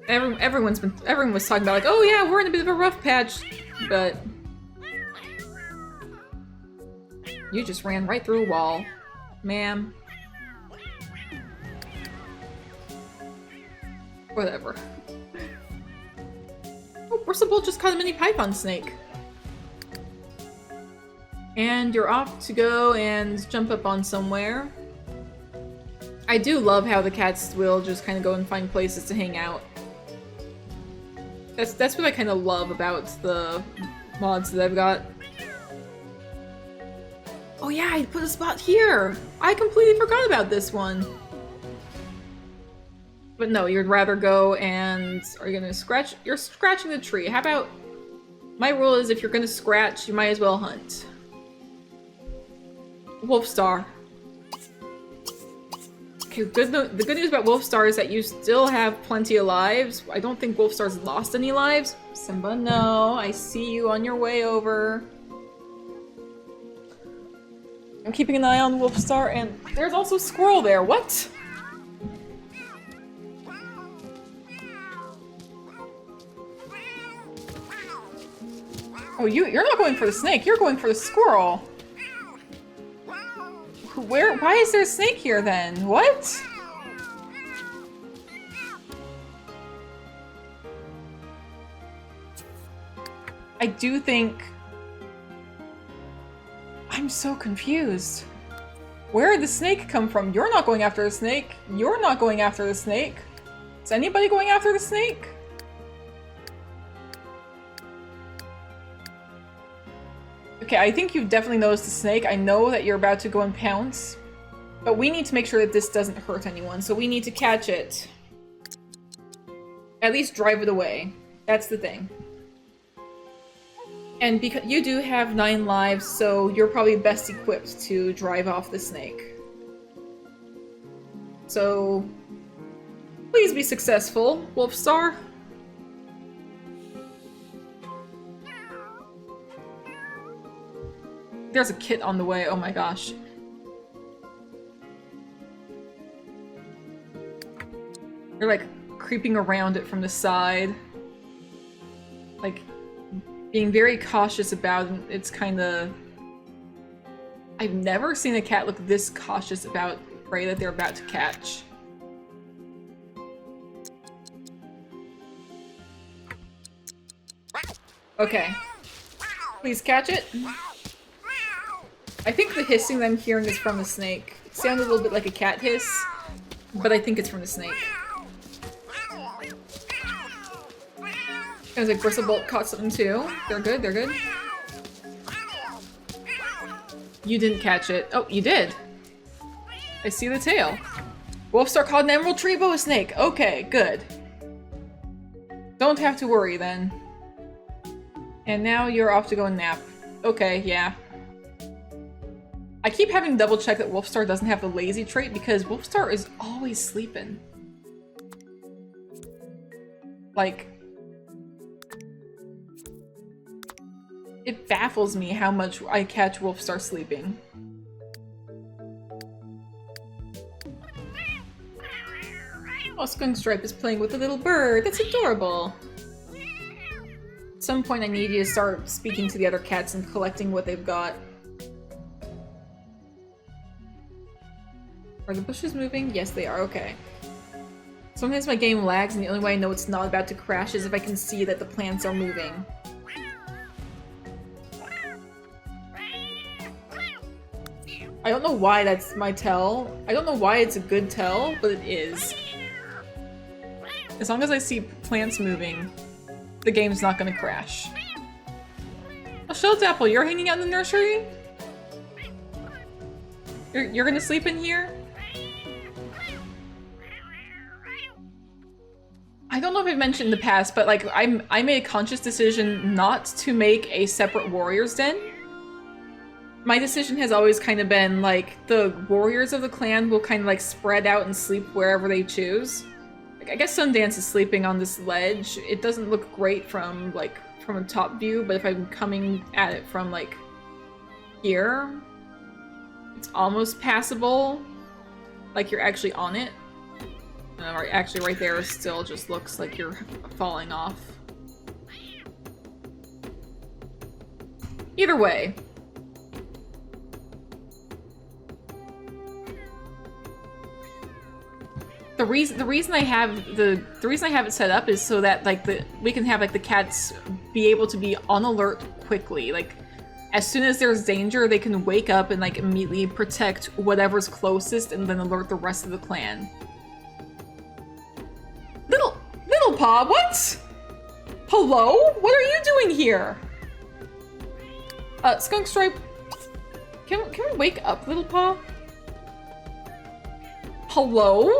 Everyone was talking about, like, oh yeah, we're in a bit of a rough patch, but you just ran right through a wall, ma'am. Whatever. Oh, Bristlebull just caught a mini python snake. And you're off to go and jump up on somewhere. I do love how the cats will just kind of go and find places to hang out. That's what I kind of love about the mods that I've got. Oh yeah, I put a spot here! I completely forgot about this one! But no, you'd rather go and... Are you gonna scratch? You're scratching the tree. How about... My rule is if you're gonna scratch, you might as well hunt. Wolfstar. Okay, the good news about Wolfstar is that you still have plenty of lives. I don't think Wolfstar's lost any lives. Simba, no. I see you on your way over. I'm keeping an eye on Wolfstar, and there's also a squirrel there. What? Oh, you're not going for the snake. You're going for the squirrel. Why is there a snake here then? What? I do think... I'm so confused. Where did the snake come from? You're not going after the snake. You're not going after the snake. Is anybody going after the snake? Okay, I think you've definitely noticed the snake. I know that you're about to go and pounce. But we need to make sure that this doesn't hurt anyone, so we need to catch it. At least drive it away. That's the thing. And because you do have 9 lives, so you're probably best equipped to drive off the snake. So... please be successful, Wolfstar. There's a kit on the way, oh my gosh. You're like creeping around it from the side. Like being very cautious about it. It's kinda... I've never seen a cat look this cautious about prey that they're about to catch. Okay. Please catch it. I think the hissing that I'm hearing is from the snake. It sounded a little bit like a cat hiss. But I think it's from the snake. It was like Bristlebolts caught something too. They're good, they're good. You didn't catch it. Oh, you did. I see the tail. Wolfstar caught an emerald tree boa snake. Okay, good. Don't have to worry then. And now you're off to go and nap. Okay, yeah. I keep having to double check that Wolfstar doesn't have the lazy trait because Wolfstar is always sleeping. Like, it baffles me how much I catch Wolfstar sleeping. Oh, Skunk Stripe is playing with a little bird. That's adorable. At some point I need you to start speaking to the other cats and collecting what they've got. Are the bushes moving? Yes, they are. Okay. Sometimes my game lags and the only way I know it's not about to crash is if I can see that the plants are moving. I don't know why that's my tell. I don't know why it's a good tell, but it is. As long as I see plants moving, the game's not gonna crash. Oh, Sheltapple, you're hanging out in the nursery? You're gonna sleep in here? I don't know if I've mentioned in the past, but like I made a conscious decision not to make a separate warriors den. My decision has always kind of been like the warriors of the clan will kind of like spread out and sleep wherever they choose. Like I guess Sundance is sleeping on this ledge. It doesn't look great from a top view, but if I'm coming at it from like here, it's almost passable. Like you're actually on it. Actually right there still just looks like you're falling off. Either way. The reason I have it set up is so that like we can have like the cats be able to be on alert quickly. Like as soon as there's danger, they can wake up and like immediately protect whatever's closest and then alert the rest of the clan. Little Paw, what? Hello? What are you doing here? Skunk Stripe, can we wake up Little Paw? Hello?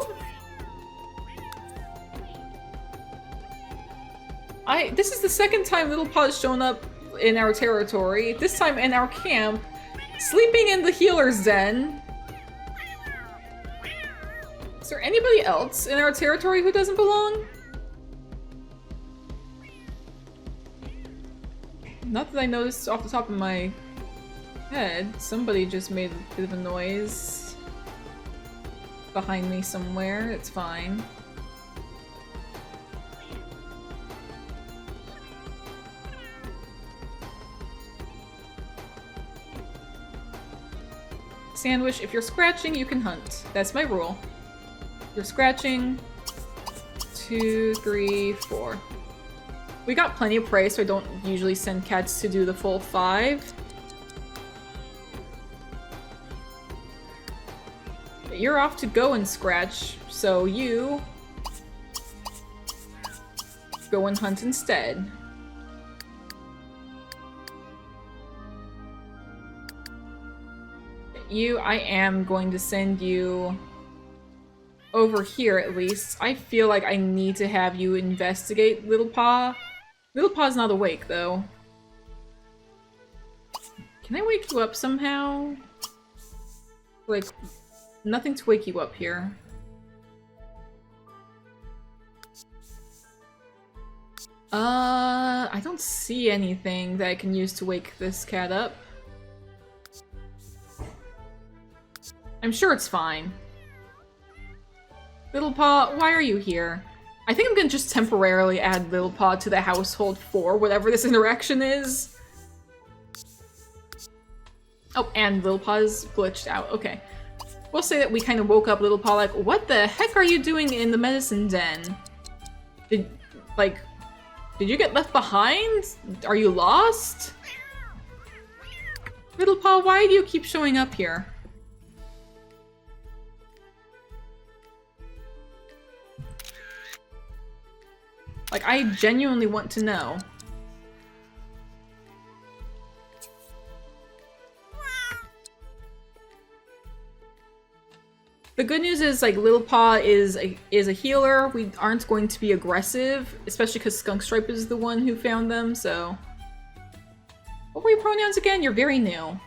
This is the second time Little Paw has shown up in our territory, this time in our camp, sleeping in the healer's den. Is there anybody else in our territory who doesn't belong? Not that I noticed off the top of my head. Somebody just made a bit of a noise behind me somewhere. It's fine. Sandwich, if you're scratching, you can hunt. That's my rule. You're scratching. 2, 3, 4. We got plenty of prey, so I don't usually send cats to do the full 5. But you're off to go and scratch, so you go and hunt instead. I am going to send you over here at least. I feel like I need to have you investigate Little Paw. Little Paw's not awake though. Can I wake you up somehow? Like, nothing to wake you up here. I don't see anything that I can use to wake this cat up. I'm sure it's fine. Little Paw, why are you here? I think I'm gonna just temporarily add Little Paw to the household for whatever this interaction is. Oh, and Little Paw's glitched out. Okay. We'll say that we kind of woke up Little Paw like, what the heck are you doing in the medicine den? Did you get left behind? Are you lost? Little Paw, why do you keep showing up here? Like, I genuinely want to know. The good news is, like, Little Paw is a healer. We aren't going to be aggressive, especially because Skunk Stripe is the one who found them, so... What were your pronouns again? You're very new.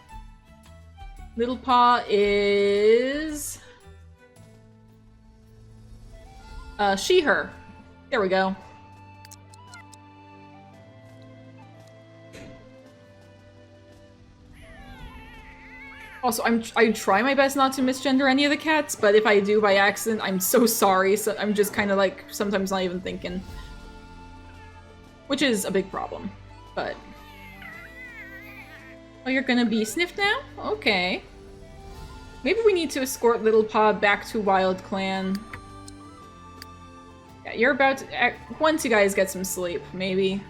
Little Paw is... she, her. There we go. Also, I try my best not to misgender any of the cats, but if I do by accident, I'm so sorry. So I'm just kind of like, sometimes not even thinking. Which is a big problem, but... Oh, you're gonna be sniffed now? Okay. Maybe we need to escort Little Paw back to WildClan. Yeah, you're about to... Once you guys get some sleep, maybe.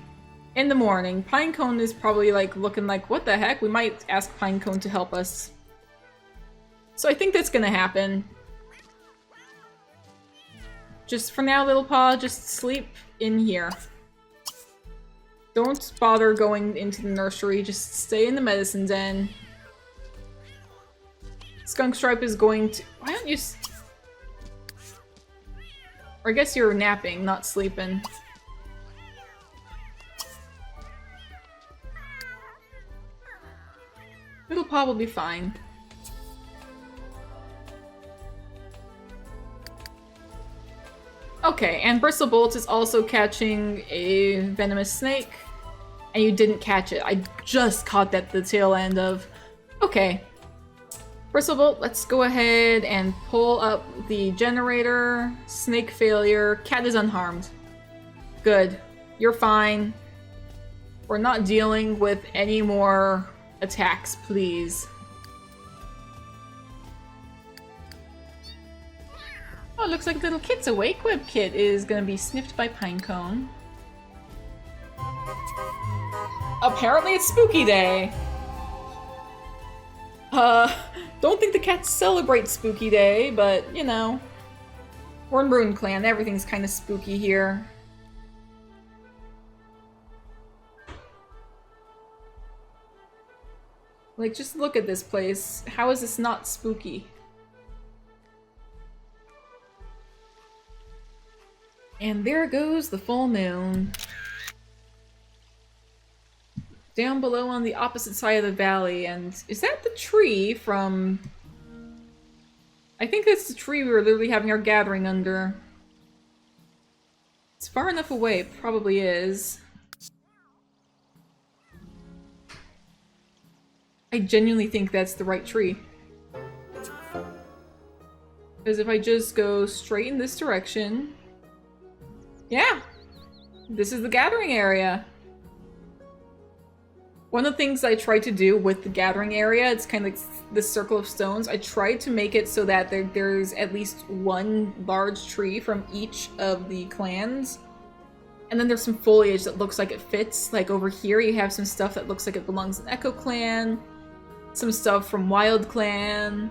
In the morning. Pinecone is probably, like, looking like, what the heck? We might ask Pinecone to help us. So I think that's gonna happen. Just for now, Little Paw, just sleep in here. Don't bother going into the nursery, just stay in the medicine den. Skunk Stripe is going to... Why don't you... Or I guess you're napping, not sleeping. Little Paw will be fine. Okay, and Bristlebolts is also catching a venomous snake. And you didn't catch it. I just caught that at the tail end of... Okay. Bristlebolt, let's go ahead and pull up the generator. Snake failure. Cat is unharmed. Good. You're fine. We're not dealing with any more attacks, please. Oh, looks like little Kit's awake. Web Kit is gonna be sniffed by Pinecone. Apparently it's Spooky Day! Don't think the cats celebrate Spooky Day, but, you know. We're in WildClan, everything's kind of spooky here. Like, just look at this place. How is this not spooky? And there goes the full moon. Down below on the opposite side of the valley, and is that the tree from... I think that's the tree we were literally having our gathering under. It's far enough away, it probably is. I genuinely think that's the right tree. Because if I just go straight in this direction... Yeah! This is the gathering area! One of the things I tried to do with the gathering area, it's kind of like this circle of stones, I tried to make it so that there's at least one large tree from each of the clans. And then there's some foliage that looks like it fits. Like over here you have some stuff that looks like it belongs in Echo Clan, some stuff from WildClan,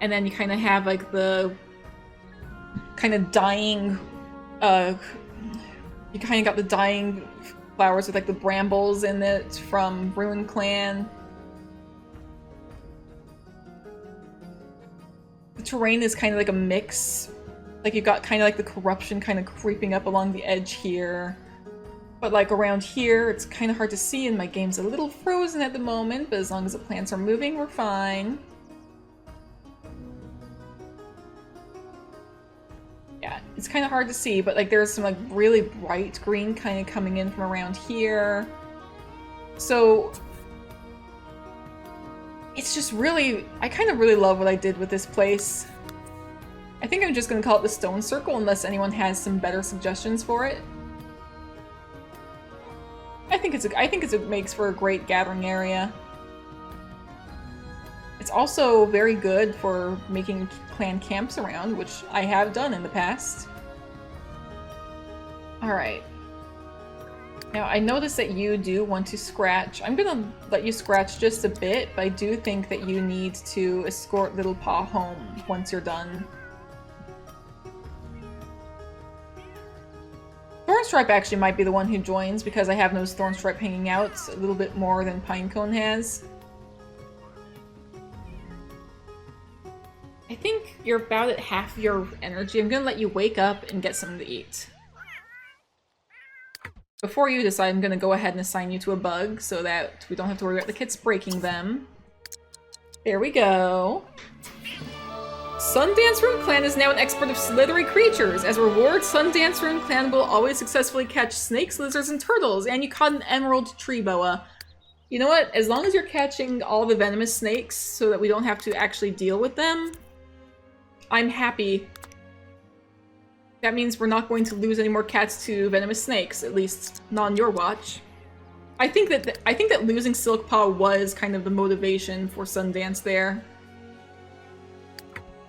and then you kind of have like the kind of dying, you kind of got the dying flowers with like the brambles in it from WildClan. The terrain is kind of like a mix. Like you've got kind of like the corruption kind of creeping up along the edge here. But like around here, it's kind of hard to see and my game's a little frozen at the moment, but as long as the plants are moving, we're fine. Yeah, it's kind of hard to see, but like there's some like really bright green kind of coming in from around here. So it's just really, I kind of really love what I did with this place. I think I'm just gonna call it the Stone Circle unless anyone has some better suggestions for it. I think it makes for a great gathering area. It's also very good for making clan camps around, which I have done in the past. Alright. Now, I noticed that you do want to scratch. I'm gonna let you scratch just a bit, but I do think that you need to escort Little Paw home once you're done. Thorn Thornstripe actually might be the one who joins because I have no Thornstripe hanging out a little bit more than Pinecone has. I think you're about at half your energy. I'm gonna let you wake up and get something to eat. Before you decide, I'm gonna go ahead and assign you to a bug so that we don't have to worry about the kits breaking them. There we go. Sundance Rune Clan is now an expert of slithery creatures. As a reward, Sundance Rune Clan will always successfully catch snakes, lizards, and turtles, and you caught an emerald tree boa. You know what? As long as you're catching all the venomous snakes so that we don't have to actually deal with them, I'm happy. That means we're not going to lose any more cats to venomous snakes, at least not on your watch. I think that losing Silkpaw was kind of the motivation for Sundance there.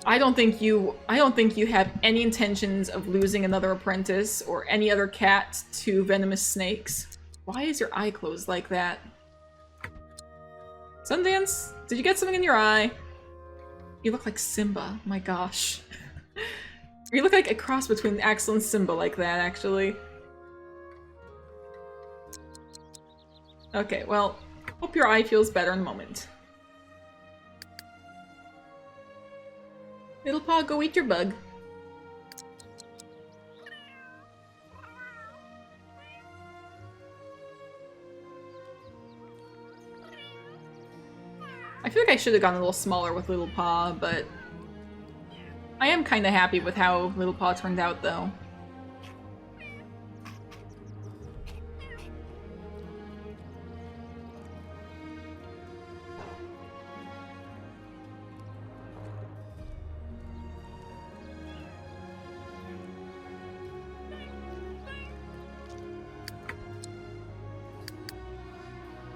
I don't think you have any intentions of losing another apprentice or any other cat to venomous snakes. Why is your eye closed like that? Sundance, did you get something in your eye? You look like Simba, my gosh. You look like a cross between Axel and Simba like that, actually. Okay, well, hope your eye feels better in a moment. Little Paw, go eat your bug. I feel like I should have gone a little smaller with Little Paw, but I am kind of happy with how Little Paw turned out, though.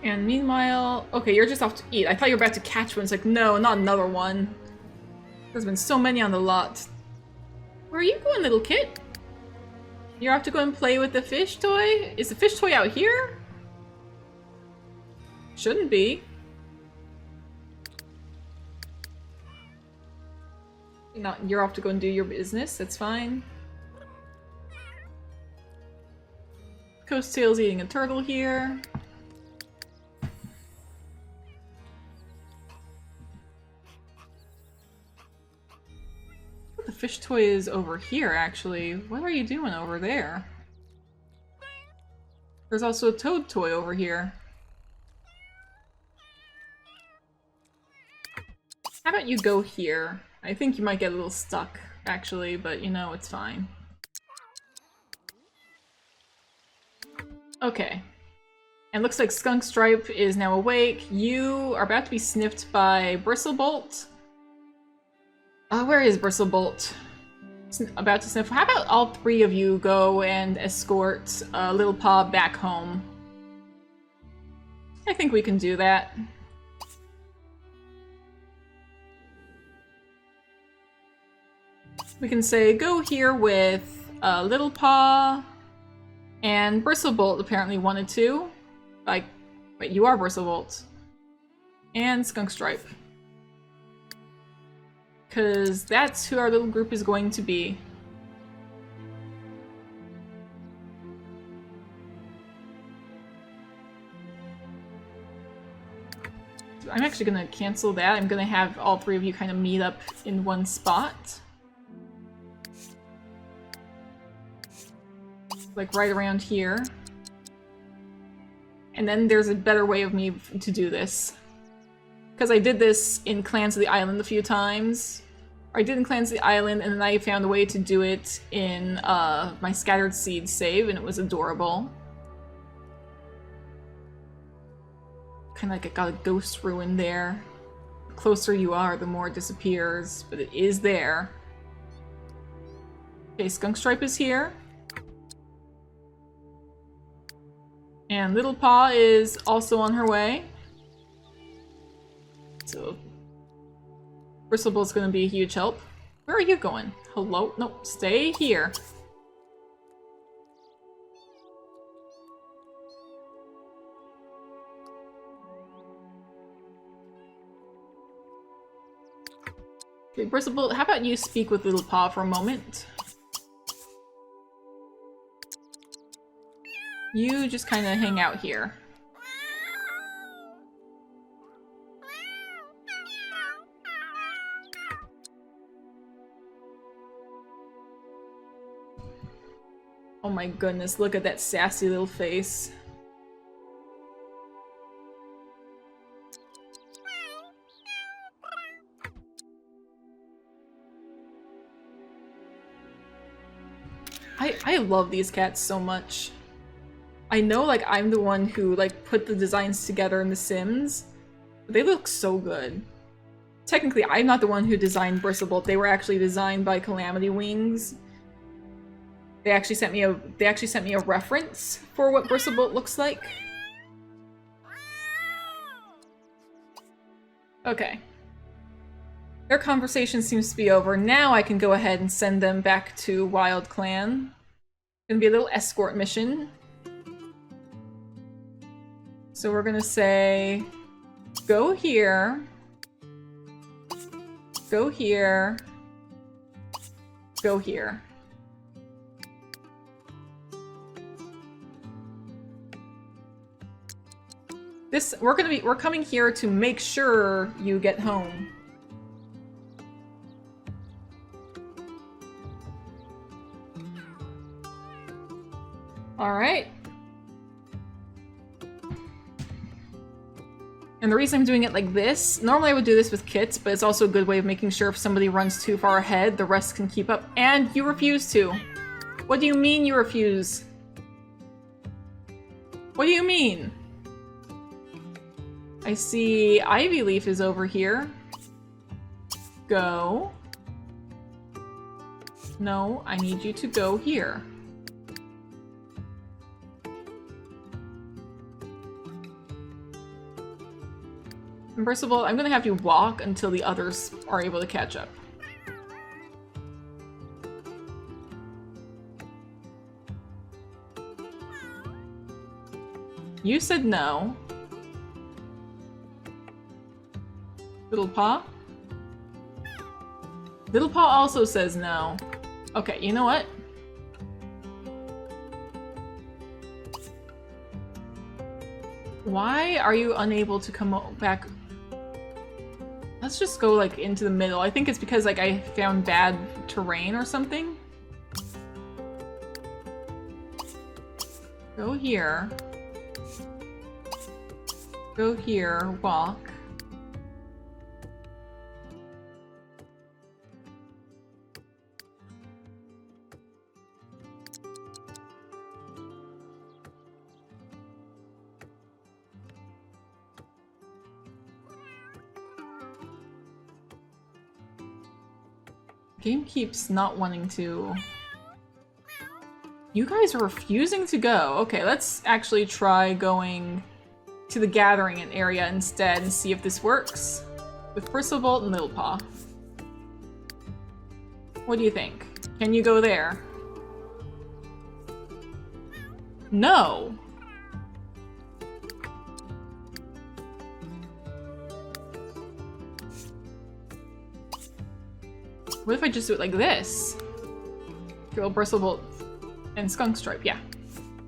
And meanwhile... Okay, you're just off to eat. I thought you were about to catch one. It's like, no, not another one. There's been so many on the lot. Where are you going, little kit? You're off to go and play with the fish toy? Is the fish toy out here? Shouldn't be. No, you're off to go and do your business. That's fine. Coast Tail's eating a turtle here. The fish toy is over here, actually. What are you doing over there? There's also a toad toy over here. How about you go here? I think you might get a little stuck, actually, but you know, it's fine. Okay. And looks like Skunk Stripe is now awake. You are about to be sniffed by Bristlebolt. Where is Bristlebolt? About to sniff. How about all three of you go and escort Little Paw back home? I think we can do that. We can say, go here with Little Paw, and Bristlebolt apparently wanted to. Like, wait, you are Bristlebolt. And Skunk Stripe. Because that's who our little group is going to be. I'm actually going to cancel that. I'm going to have all three of you kind of meet up in one spot. Like right around here. And then there's a better way of me to do this. Because I did this in Clans of the Island a few times. Or I did in Clans of the Island, and then I found a way to do it in my Scattered Seed save, and it was adorable. Kind of like it got a ghost ruin there. The closer you are, the more it disappears, but it is there. Okay, Skunk Stripe is here. And Little Paw is also on her way. So, Bristlebolt's gonna be a huge help. Where are you going? Hello? Nope, stay here. Okay, Bristlebolt, how about you speak with Little Paw for a moment? You just kind of hang out here. Oh my goodness, look at that sassy little face. I love these cats so much. I know, like, I'm the one who, like, put the designs together in The Sims, but they look so good. Technically, I'm not the one who designed Bristlebolts. They were actually designed by Calamity Wings. They actually sent me a reference for what Bristlebolts looks like. Okay. Their conversation seems to be over. Now I can go ahead and send them back to WildClan. Gonna be a little escort mission. So we're gonna say, go here, go here, go here. We're coming here to make sure you get home. All right. And the reason I'm doing it like this, normally I would do this with kits, but it's also a good way of making sure if somebody runs too far ahead, the rest can keep up. And you refuse to. What do you mean you refuse? What do you mean? I see Ivy Leaf is over here. Go. No, I need you to go here. And first of all, I'm gonna have you walk until the others are able to catch up. You said no. Little Paw? Little Paw also says no. Okay, you know what? Why are you unable to come back? Let's just go, like, into the middle. I think it's because, like, I found bad terrain or something. Go here. Go here, walk. Game keeps not wanting to. You guys are refusing to go. Okay, let's actually try going to the gathering area instead and see if this works. With Bristlebolts and Little Paw. What do you think? Can you go there? No! What if I just do it like this? Go Bristlebolts and Skunk Stripe, yeah.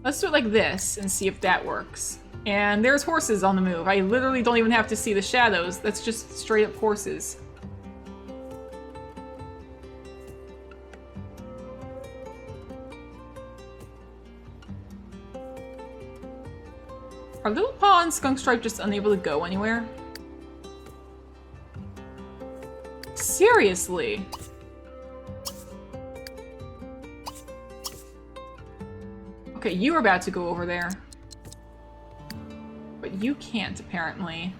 Let's do it like this and see if that works. And there's horses on the move. I literally don't even have to see the shadows. That's just straight up horses. Are Little Paw and Skunk Stripe just unable to go anywhere? Seriously? Okay, you were about to go over there. But you can't, apparently.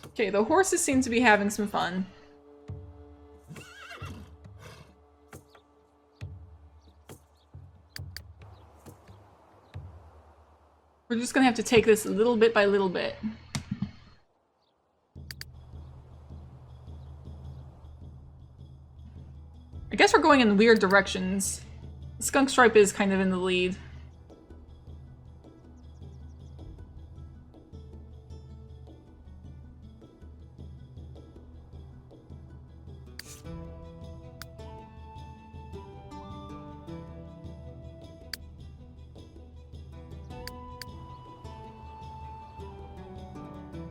Okay, the horses seem to be having some fun. We're just gonna have to take this little bit by little bit. I guess we're going in weird directions. Skunk Stripe is kind of in the lead.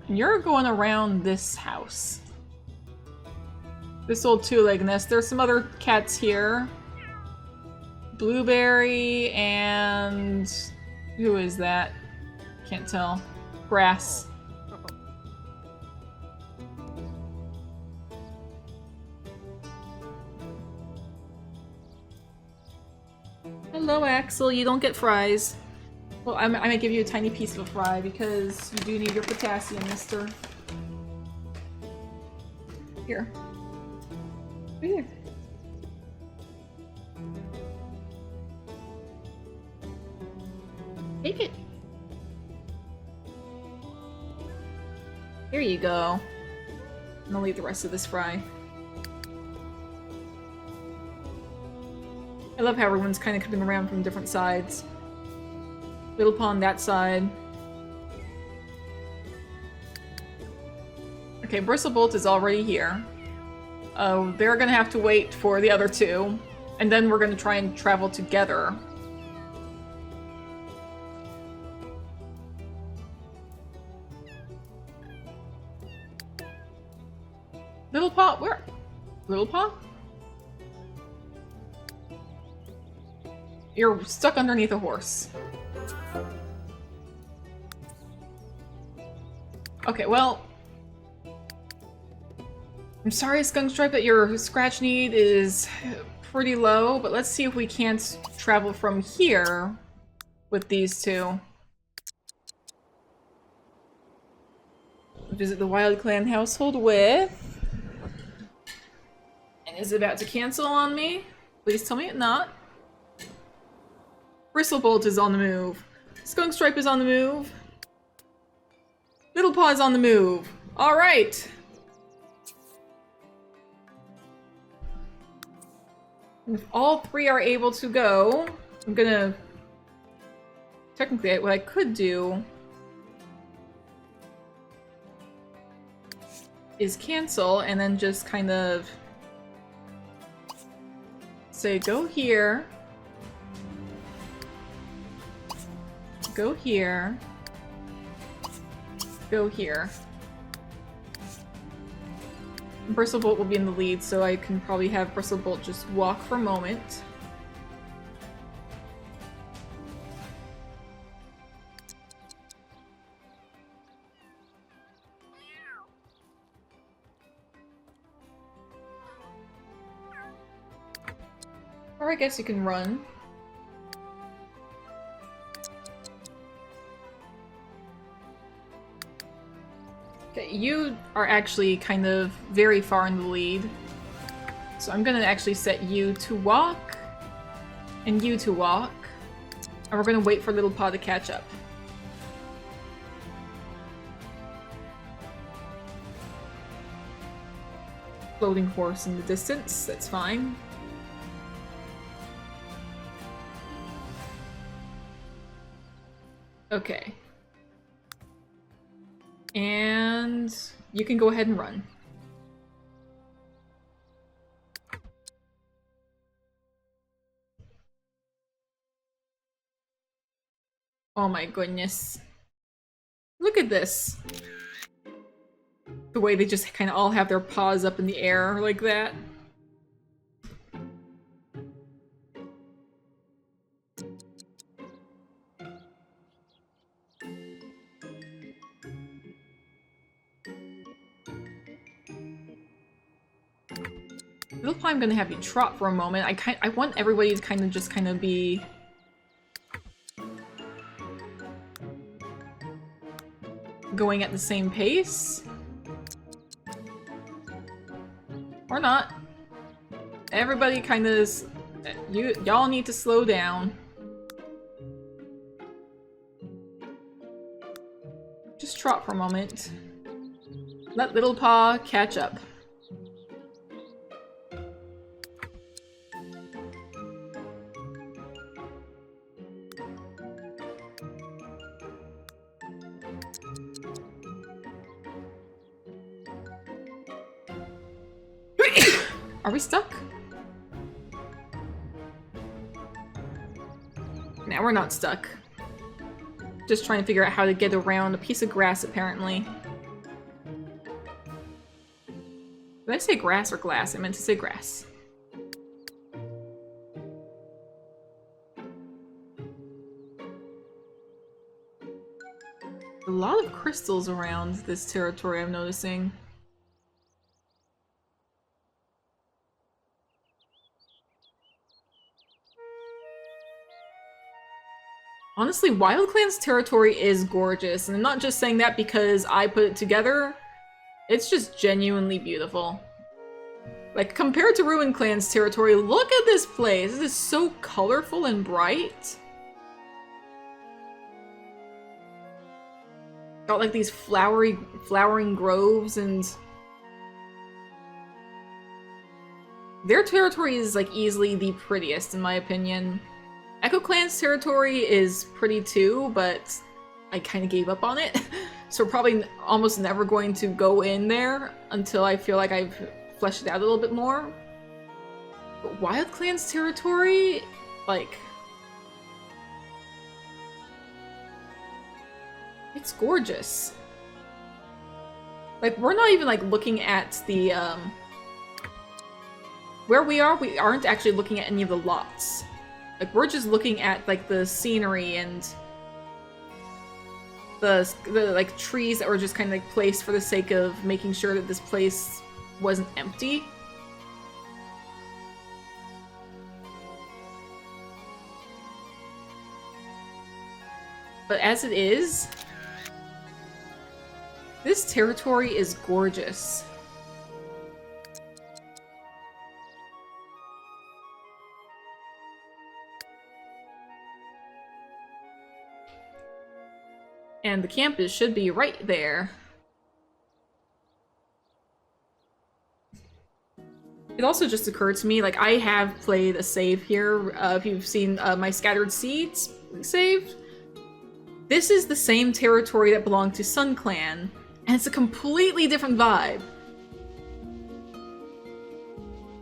You're going around this house. This old two-leg nest. There's some other cats here. Blueberry and... who is that? Can't tell. Grass. Hello, Axel. You don't get fries. Well, I might give you a tiny piece of a fry because you do need your potassium, mister. Here. Here. Take it. Here you go. And I'll leave the rest of this fry. I love how everyone's kind of coming around from different sides. Little Pond that side. Okay, Bristlebolts is already here. They're gonna have to wait for the other two, and then we're gonna try and travel together. Little Paw, where? Little Paw? You're stuck underneath a horse. Okay, well... I'm sorry, Skunk Stripe, that your scratch need is pretty low, but let's see if we can't travel from here with these two. Visit the WildClan household with... And is it about to cancel on me? Please tell me it's not. Bristlebolts is on the move. Skunk Stripe is on the move. Little Paw is on the move. Alright! If all three are able to go, I'm gonna... Technically, what I could do... is cancel, and then just kind of... say, go here... Go here. Go here. Bristlebolt will be in the lead, so I can probably have Bristlebolt just walk for a moment. Or I guess you can run. Okay, you are actually kind of very far in the lead. So I'm gonna actually set you to walk, and you to walk, and we're gonna wait for Little Paw to catch up. Floating horse in the distance, that's fine. Okay. And you can go ahead and run. Oh my goodness. Look at this. The way they just kind of all have their paws up in the air like that. Little Paw, I'm gonna have you trot for a moment. I want everybody to kind of be going at the same pace. Or not. Everybody kind of y'all need to slow down. Just trot for a moment. Let Little Paw catch up. Are we stuck? Now we're not stuck. Just trying to figure out how to get around a piece of grass, apparently. Did I say grass or glass? I meant to say grass. A lot of crystals around this territory, I'm noticing. Honestly, WildClan's territory is gorgeous, and I'm not just saying that because I put it together. It's just genuinely beautiful. Like, compared to WildClan's territory, look at this place! This is so colorful and bright. Got like these flowering groves, and their territory is like easily the prettiest in my opinion. Echo Clan's territory is pretty too, but I kind of gave up on it. So we're probably almost never going to go in there until I feel like I've fleshed it out a little bit more. But WildClan's territory, like, it's gorgeous. Like, we're not even like looking at the where we aren't actually looking at any of the lots. Like, we're just looking at like the scenery and the like trees that were just kind of like placed for the sake of making sure that this place wasn't empty. But as it is, this territory is gorgeous. And the campus should be right there. It also just occurred to me, like, I have played a save here. If you've seen my Scattered Seeds save, this is the same territory that belonged to WildClan, and it's a completely different vibe.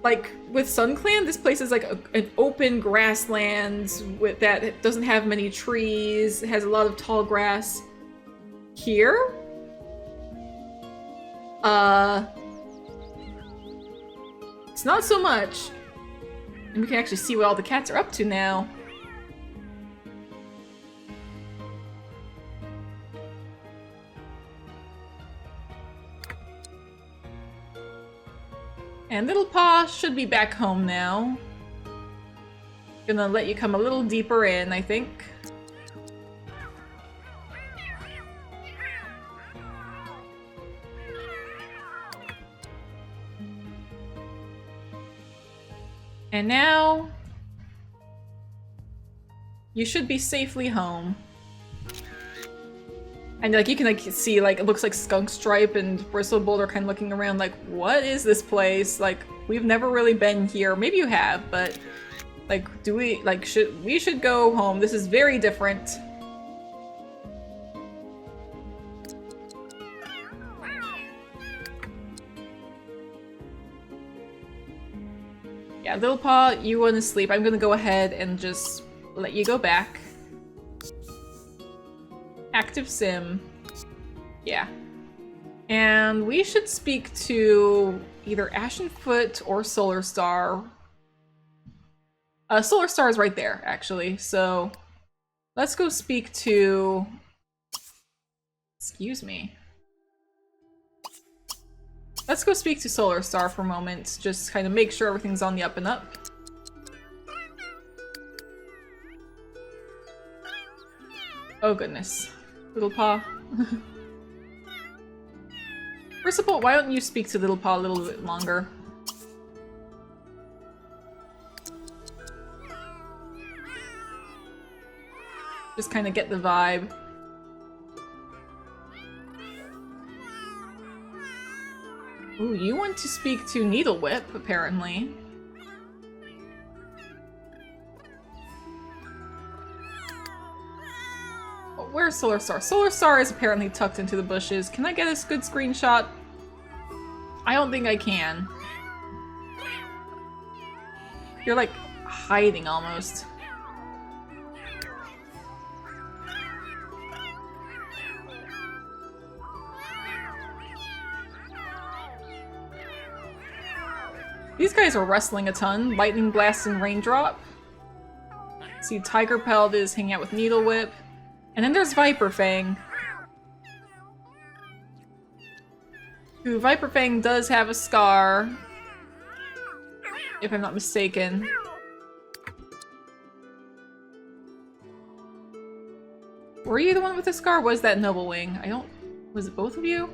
Like, with WildClan, this place is like an open grassland with that it doesn't have many trees, it has a lot of tall grass. Here? It's not so much. And we can actually see what all the cats are up to now. And Little Paws should be back home now. Gonna let you come a little deeper in, I think. And now, you should be safely home. And like you can like see like it looks like Skunk Stripe and Bristlebolts are kind of looking around like, what is this place? Like, we've never really been here. Maybe you have, but like, do we like we should go home. This is very different. Yeah, Little Paw, you want to sleep. I'm gonna go ahead and just let you go back. Active sim. Yeah. And we should speak to either Ashenfoot or Solar Star. Solar Star is right there, actually. So let's go speak to... Excuse me. Let's go speak to Solar Star for a moment. Just kind of make sure everything's on the up and up. Oh goodness. Little Paw. Bristlebolts, why don't you speak to Little Paw a little bit longer? Just kind of get the vibe. Ooh, you want to speak to Needle Whip, apparently. Oh, where's Solar Star? Solar Star is apparently tucked into the bushes. Can I get a good screenshot? I don't think I can. You're like hiding almost. These guys are wrestling a ton. Lightning Blast and Raindrop. See, Tiger Pelt is hanging out with Needle Whip. And then there's Viper Fang. Who, Viper Fang does have a scar. If I'm not mistaken. Were you the one with the scar? Was that Noble Wing? I don't... Was it both of you?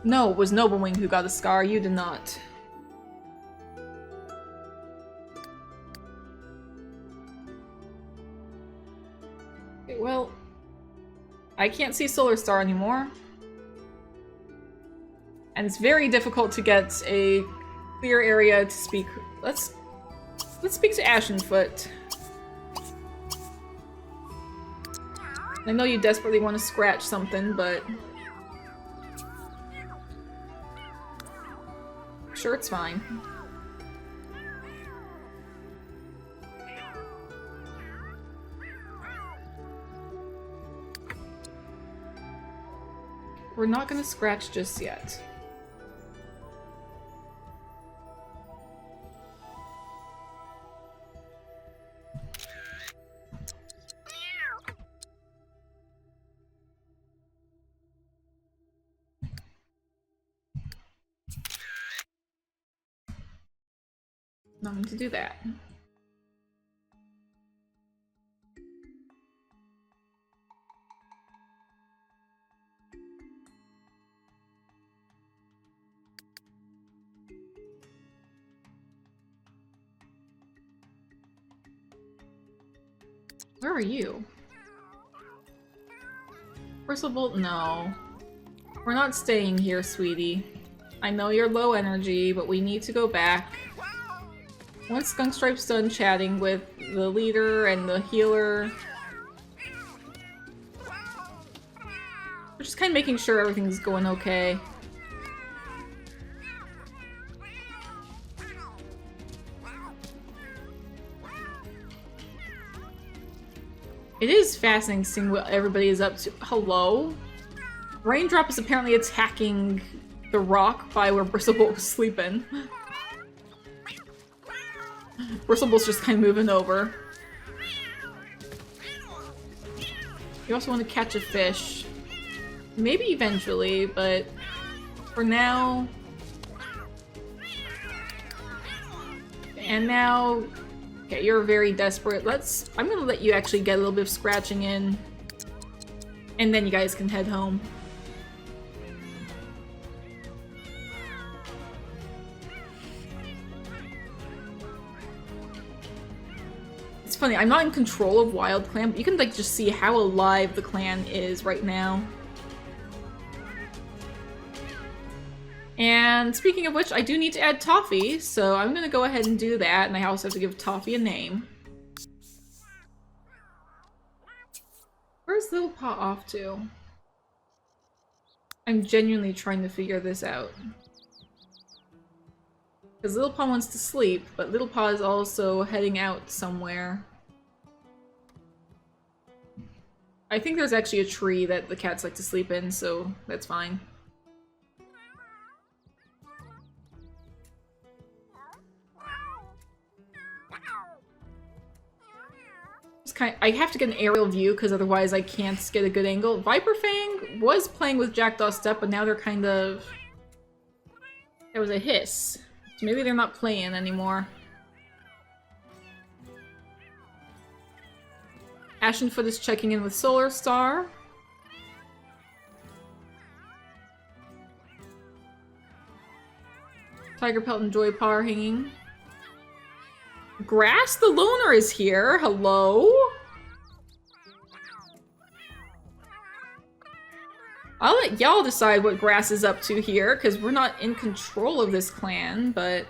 No, it was Noble Wing who got a scar. You did not. Okay, well... I can't see Solar Star anymore. And it's very difficult to get a clear area to speak. Let's speak to Ashenfoot. I know you desperately want to scratch something, but... Sure, it's fine. We're not gonna scratch just yet. Not going to do that. Where are you? Bristleboltt, no. We're not staying here, sweetie. I know you're low energy, but we need to go back. Once Skunk Stripe's done chatting with the leader and the healer, we're just kind of making sure everything's going okay. It is fascinating seeing what everybody is up to. Hello? Raindrop is apparently attacking the rock by where Bristleboltt was sleeping. Bristlebolt's just kind of moving over. You also want to catch a fish. Maybe eventually, but for now... And now... Okay, you're very desperate. I'm gonna let you actually get a little bit of scratching in. And then you guys can head home. It's funny, I'm not in control of WildClan, but you can like just see how alive the clan is right now. And speaking of which, I do need to add Toffee, so I'm gonna go ahead and do that, and I also have to give Toffee a name. Where's Little Paw off to? I'm genuinely trying to figure this out. Because Little Paw wants to sleep, but Little Paw is also heading out somewhere. I think there's actually a tree that the cats like to sleep in, so that's fine. I have to get an aerial view because otherwise I can't get a good angle. Viper Fang was playing with Jackdaw Step, but now they're kind of... There was a hiss. So maybe they're not playing anymore. Ashenfoot is checking in with Solar Star. Tiger Pelt and Joy Paw are hanging. Grass the Loner is here. Hello? I'll let y'all decide what Grass is up to here, because we're not in control of this clan, but...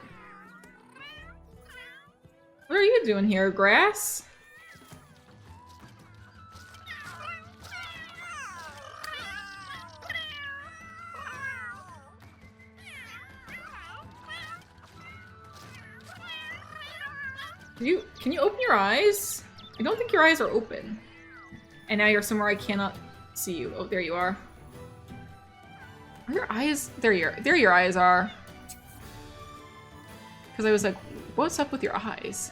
What are you doing here, Grass? Can you open your eyes? I don't think your eyes are open. And now you're somewhere I cannot see you. Oh, there you are. Are your eyes? There your eyes are. Because I was like, what's up with your eyes?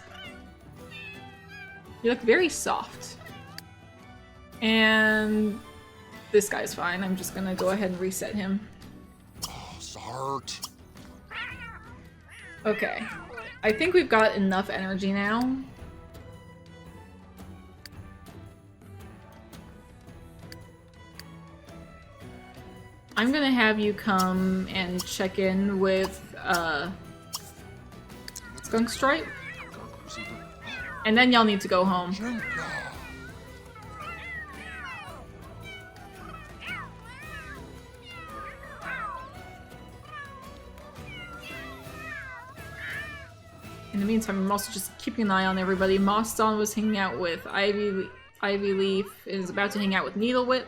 You look very soft. And this guy's fine. I'm just gonna go ahead and reset him. Okay. I think we've got enough energy now. I'm gonna have you come and check in with, Skunk Stripe. And then y'all need to go home. In the meantime, I'm also just keeping an eye on everybody. Mossdawn was hanging out with Ivy Leaf, is about to hang out with Needle Whip.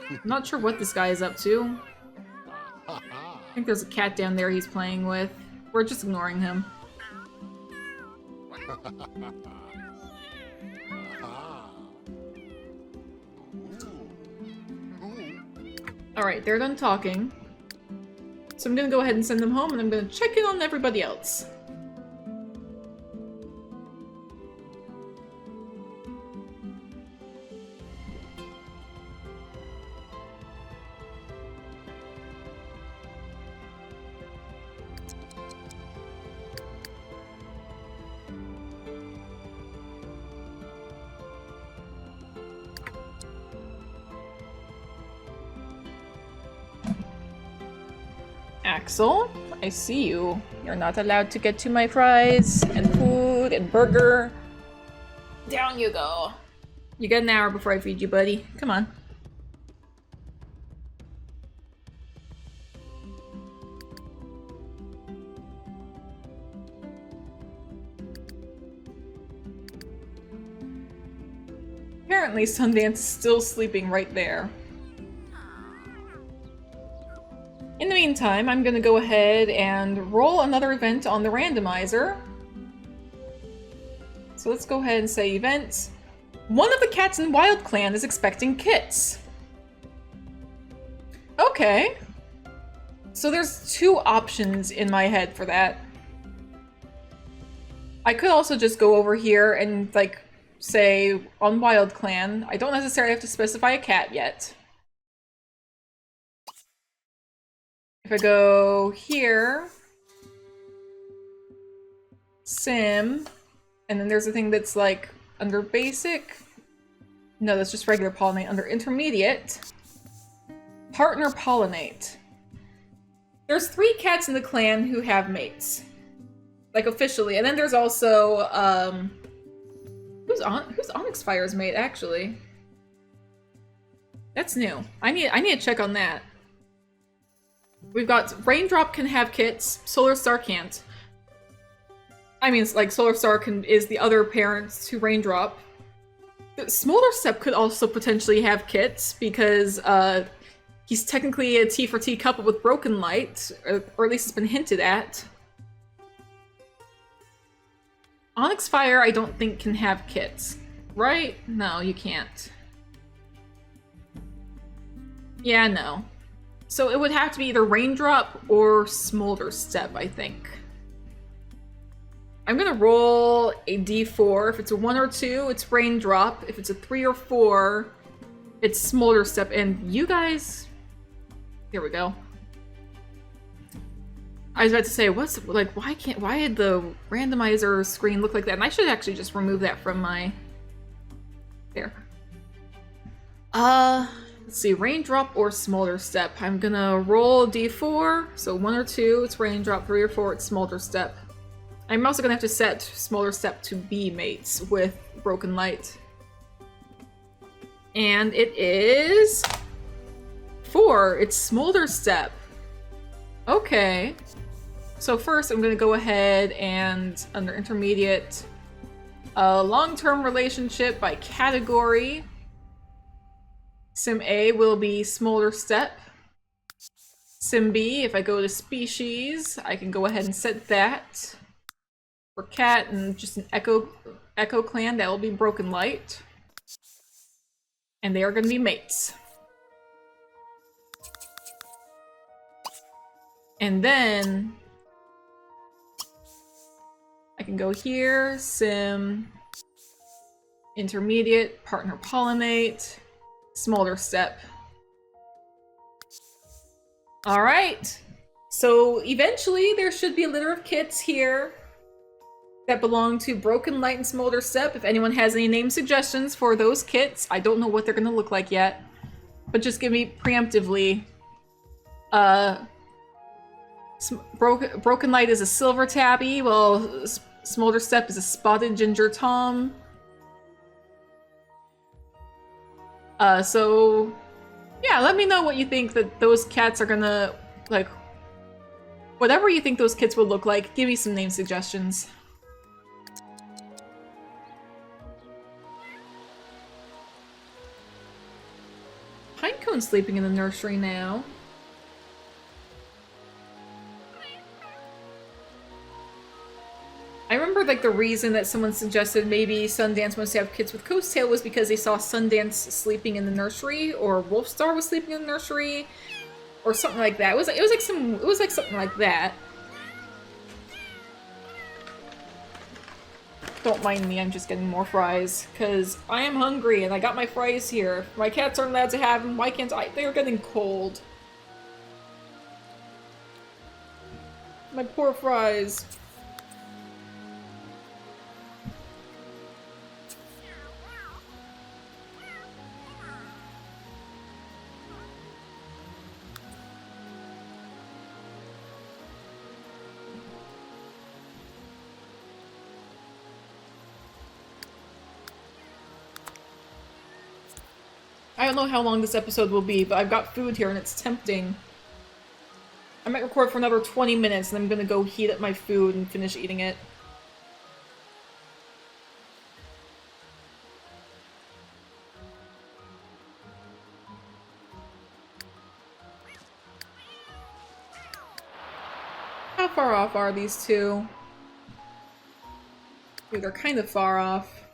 I'm not sure what this guy is up to. I think there's a cat down there he's playing with. We're just ignoring him. Alright, they're done talking. So I'm gonna go ahead and send them home, and I'm gonna check in on everybody else. Axel, I see you. You're not allowed to get to my fries and food and burger. Down you go. You get an hour before I feed you, buddy. Come on. Apparently Sundance is still sleeping right there. In the meantime, I'm gonna go ahead and roll another event on the randomizer. So let's go ahead and say event. One of the cats in WildClan is expecting kits. Okay. So there's two options in my head for that. I could also just go over here and, like, say on WildClan. I don't necessarily have to specify a cat yet. If I go here, sim, and then there's a thing that's like under basic. No, that's just regular pollinate. Under intermediate, partner pollinate. There's 3 cats in the clan who have mates, like officially, and then there's also who's Onyx Fire's mate actually? That's new. I need to check on that. We've got Raindrop can have kits, Solar Star can't. I mean, like, Solar Star is the other parent to Raindrop. Smolder Step could also potentially have kits, because he's technically a T for T couple with Broken Light, or at least it's been hinted at. Onyx Fire, I don't think can have kits. Right? No, you can't. Yeah, no. So it would have to be either Raindrop or Smolder Step, I think. I'm gonna roll a d4. If it's a 1 or 2, it's Raindrop. If it's a 3 or 4, it's Smolder Step. And you guys... Here we go. I was about to say, why did the randomizer screen look like that? And I should actually just remove that from my... There. Let's see, Raindrop or Smolder Step. I'm gonna roll d4, so 1 or 2, it's Raindrop, 3 or 4, it's Smolder Step. I'm also gonna have to set Smolder Step to be mates with Broken Light. And it is... 4, it's Smolder Step. Okay. So first I'm gonna go ahead and, under intermediate, long-term relationship by category. Sim A will be Smolder Step. Sim B, if I go to species, I can go ahead and set that. For cat and just an Echo Clan, that will be Broken Light. And they are gonna be mates. And then I can go here, sim, intermediate, partner pollinate, smolder step. All right. So eventually there should be a litter of kits here that belong to Broken Light and Smolder Step. If anyone has any name suggestions for those kits, I don't know what they're gonna look like yet, but just give me preemptively. Broken Light is a silver tabby, while Smolder Step is a spotted ginger tom. So yeah, let me know what you think that those cats are gonna, like, whatever you think those kits will look like, give me some name suggestions. Pinecone's sleeping in the nursery now. I remember, like, the reason that someone suggested maybe Sundance wants to have kids with Coast Tail was because they saw Sundance sleeping in the nursery, or Wolfstar was sleeping in the nursery, or something like that. It was like something like that. Don't mind me, I'm just getting more fries, because I am hungry and I got my fries here. My cats aren't allowed to have them, why can't I? They're getting cold. My poor fries. I don't know how long this episode will be, but I've got food here and it's tempting. I might record for another 20 minutes and I'm gonna go heat up my food and finish eating it. How far off are these two? Dude, they're kind of far off.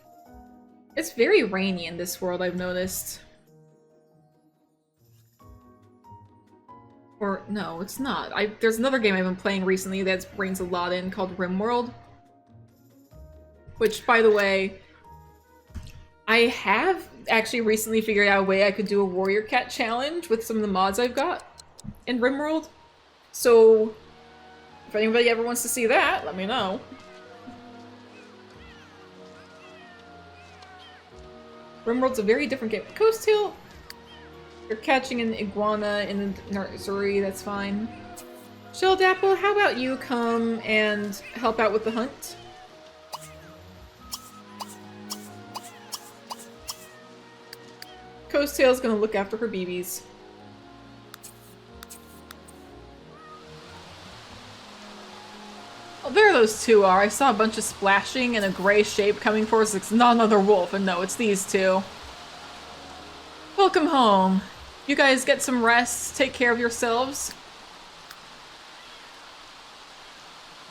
It's very rainy in this world, I've noticed. Or, no, it's not. There's another game I've been playing recently that rains a lot in called RimWorld. Which, by the way, I have actually recently figured out a way I could do a Warrior Cat challenge with some of the mods I've got in RimWorld. So, if anybody ever wants to see that, let me know. RimWorld's a very different game. Coast Tail, you're catching an iguana in the nursery, that's fine. Shelldapple, how about you come and help out with the hunt? Coast Tail's gonna look after her BBs. Oh, there those two are. I saw a bunch of splashing and a gray shape coming for us. It's not another wolf, and no, it's these two. Welcome home. You guys get some rest, take care of yourselves.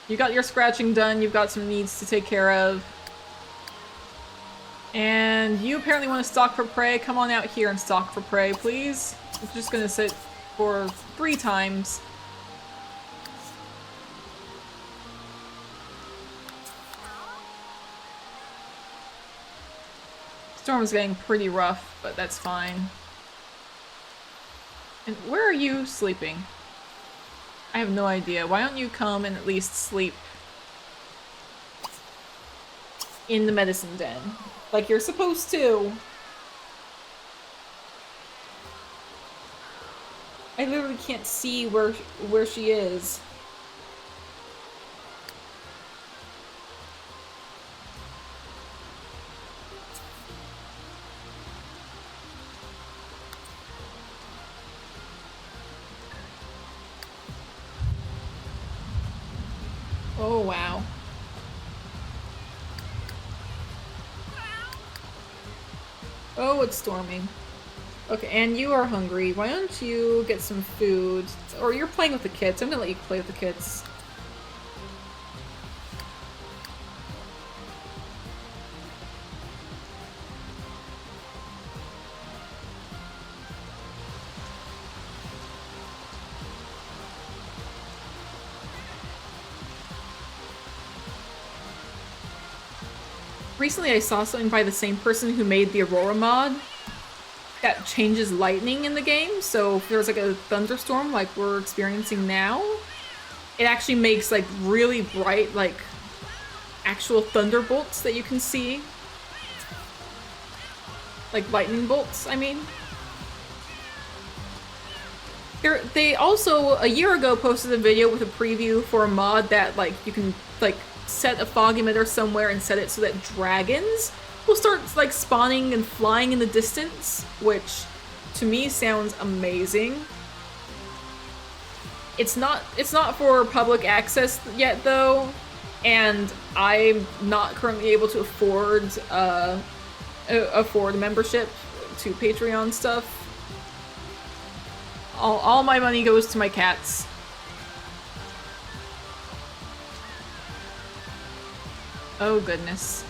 You got your scratching done, you've got some needs to take care of. And you apparently want to stalk for prey. Come on out here and stalk for prey, please. I'm just gonna sit for 3 times. Storm's getting pretty rough, but that's fine. And where are you sleeping? I have no idea. Why don't you come and at least sleep in the medicine den? Like you're supposed to. I literally can't see where she is. Oh, wow. Oh, it's storming. Okay, and you are hungry. Why don't you get some food? Or you're playing with the kits. I'm gonna let you play with the kits. Recently I saw something by the same person who made the Aurora mod that changes lightning in the game, so if there's like a thunderstorm like we're experiencing now, it actually makes like really bright, like actual thunderbolts that you can see. Like lightning bolts, I mean. They also, a year ago, posted a video with a preview for a mod that, like, you can, like, set a fog emitter somewhere and set it so that dragons will start, like, spawning and flying in the distance, which, to me, sounds amazing. It's not for public access yet, though, and I'm not currently able to afford membership to Patreon stuff. All my money goes to my cats. Oh goodness.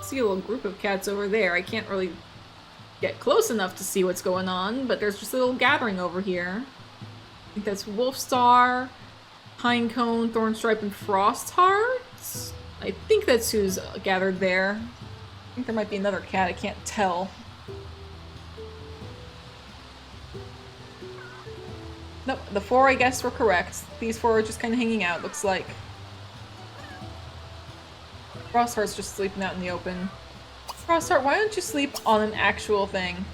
See a little group of cats over there. I can't really get close enough to see what's going on, but there's just a little gathering over here. I think that's Wolfstar, Pinecone, Thornstripe, and Frostheart? I think that's who's gathered there. I think there might be another cat, I can't tell. Nope, the 4 I guess were correct. These 4 are just kind of hanging out, looks like. Frostheart's just sleeping out in the open. Frostheart, why don't you sleep on an actual thing?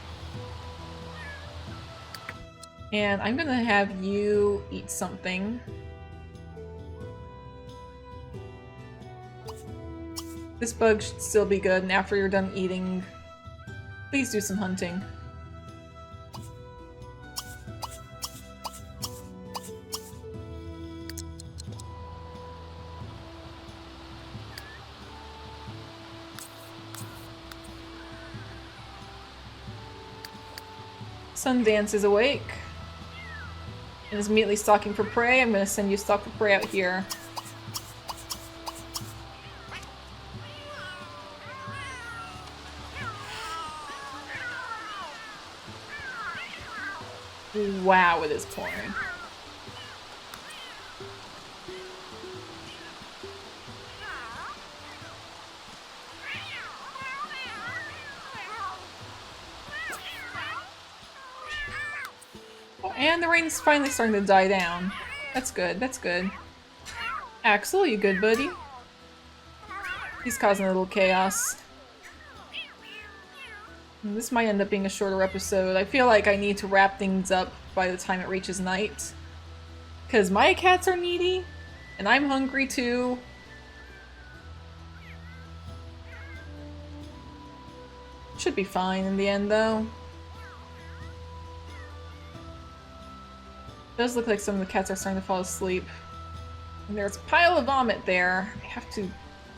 And I'm gonna have you eat something. This bug should still be good, and after you're done eating, please do some hunting. Sundance is awake and is immediately stalking for prey. I'm gonna send you stalk for prey out here. Wow, it is pouring. And the rain's finally starting to die down. That's good, that's good. Axel, you good, buddy? He's causing a little chaos. And this might end up being a shorter episode. I feel like I need to wrap things up by the time it reaches night. Because my cats are needy, and I'm hungry too. Should be fine in the end, though. It does look like some of the cats are starting to fall asleep. And there's a pile of vomit there. I have to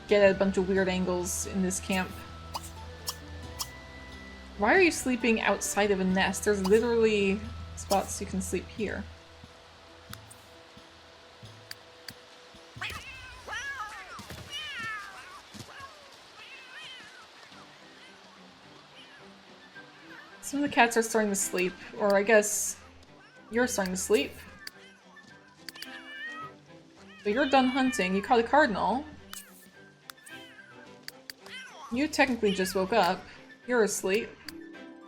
get at a bunch of weird angles in this camp. Why are you sleeping outside of a nest? There's literally spots you can sleep here. Some of the cats are starting to sleep, or I guess you're starting to sleep. But you're done hunting. You caught a cardinal. You technically just woke up. You're asleep.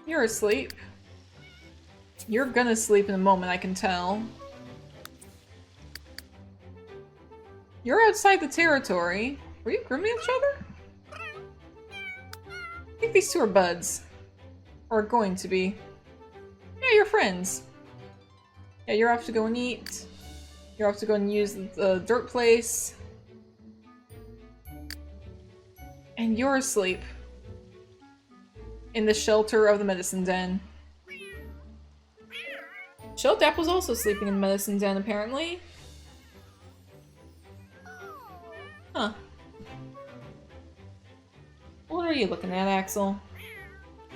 You're asleep. You're gonna sleep in a moment, I can tell. You're outside the territory. Were you grooming each other? I think these two are buds. Or going to be. Yeah, you're friends. Yeah, you're off to go and eat. You're off to go and use the dirt place. And you're asleep. In the shelter of the medicine den. Sheldapple's also sleeping in the medicine den, apparently. Huh. What are you looking at, Axel?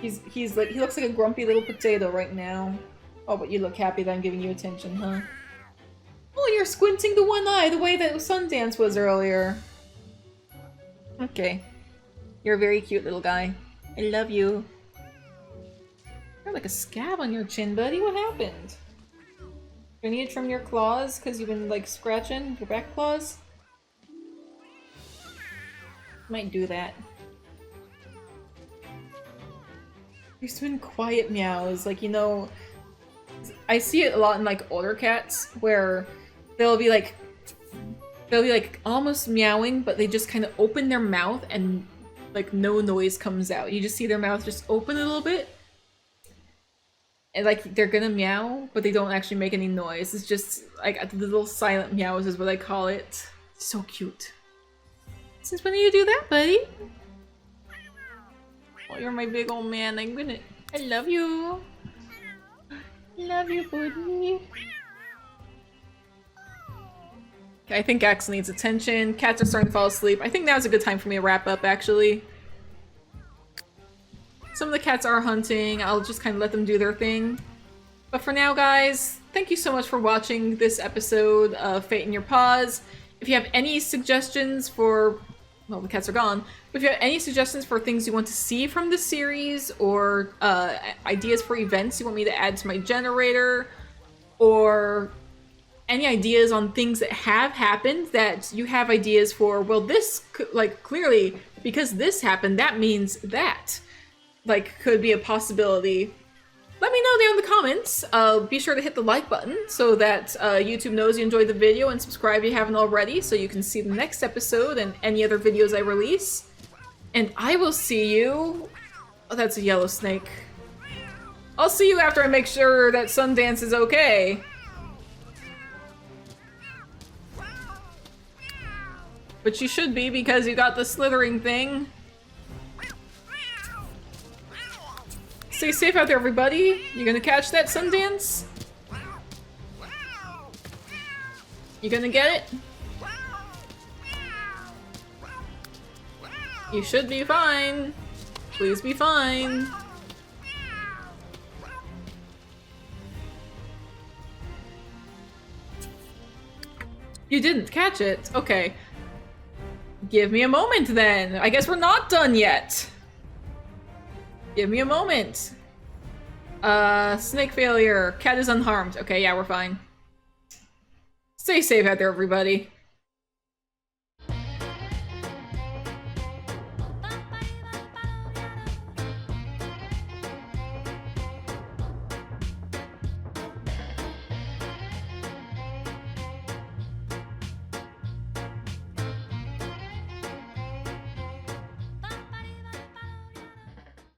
He looks like a grumpy little potato right now. Oh, but you look happy that I'm giving you attention, huh? Oh, you're squinting the one eye the way that Sundance was earlier. Okay. You're a very cute little guy. I love you. You're like a scab on your chin, buddy. What happened? Do I need to trim your claws because you've been like scratching your back claws? Might do that. There's been quiet meows, like, you know, I see it a lot in like older cats where they'll be like almost meowing, but they just kind of open their mouth and like no noise comes out. You just see their mouth just open a little bit. And like they're gonna meow, but they don't actually make any noise. It's just like the little silent meows is what I call it. It's so cute. Since when do you do that, buddy? Oh, you're my big old man. I love you. Love you, buddy. Okay, I think Axe needs attention. Cats are starting to fall asleep. I think now's a good time for me to wrap up, actually. Some of the cats are hunting. I'll just kind of let them do their thing. But for now, guys, thank you so much for watching this episode of Fate in Your Paws. If you have any suggestions for... Well, the cats are gone. But if you have any suggestions for things you want to see from the series, or ideas for events you want me to add to my generator, or any ideas on things that have happened that you have ideas for, well, this, like, clearly, because this happened, that means that, like, could be a possibility. Let me know down in the comments. Be sure to hit the like button so that YouTube knows you enjoyed the video, and subscribe if you haven't already so you can see the next episode and any other videos I release. And I will see you... Oh, that's a yellow snake. I'll see you after I make sure that Sundance is okay. But you should be because you got the slithering thing. Stay safe out there, everybody. You gonna catch that Sundance? You gonna get it? You should be fine. Please be fine. You didn't catch it? Okay. Give me a moment then. I guess we're not done yet. Give me a moment. Snake failure. Cat is unharmed. Okay, yeah, we're fine. Stay safe out there, everybody.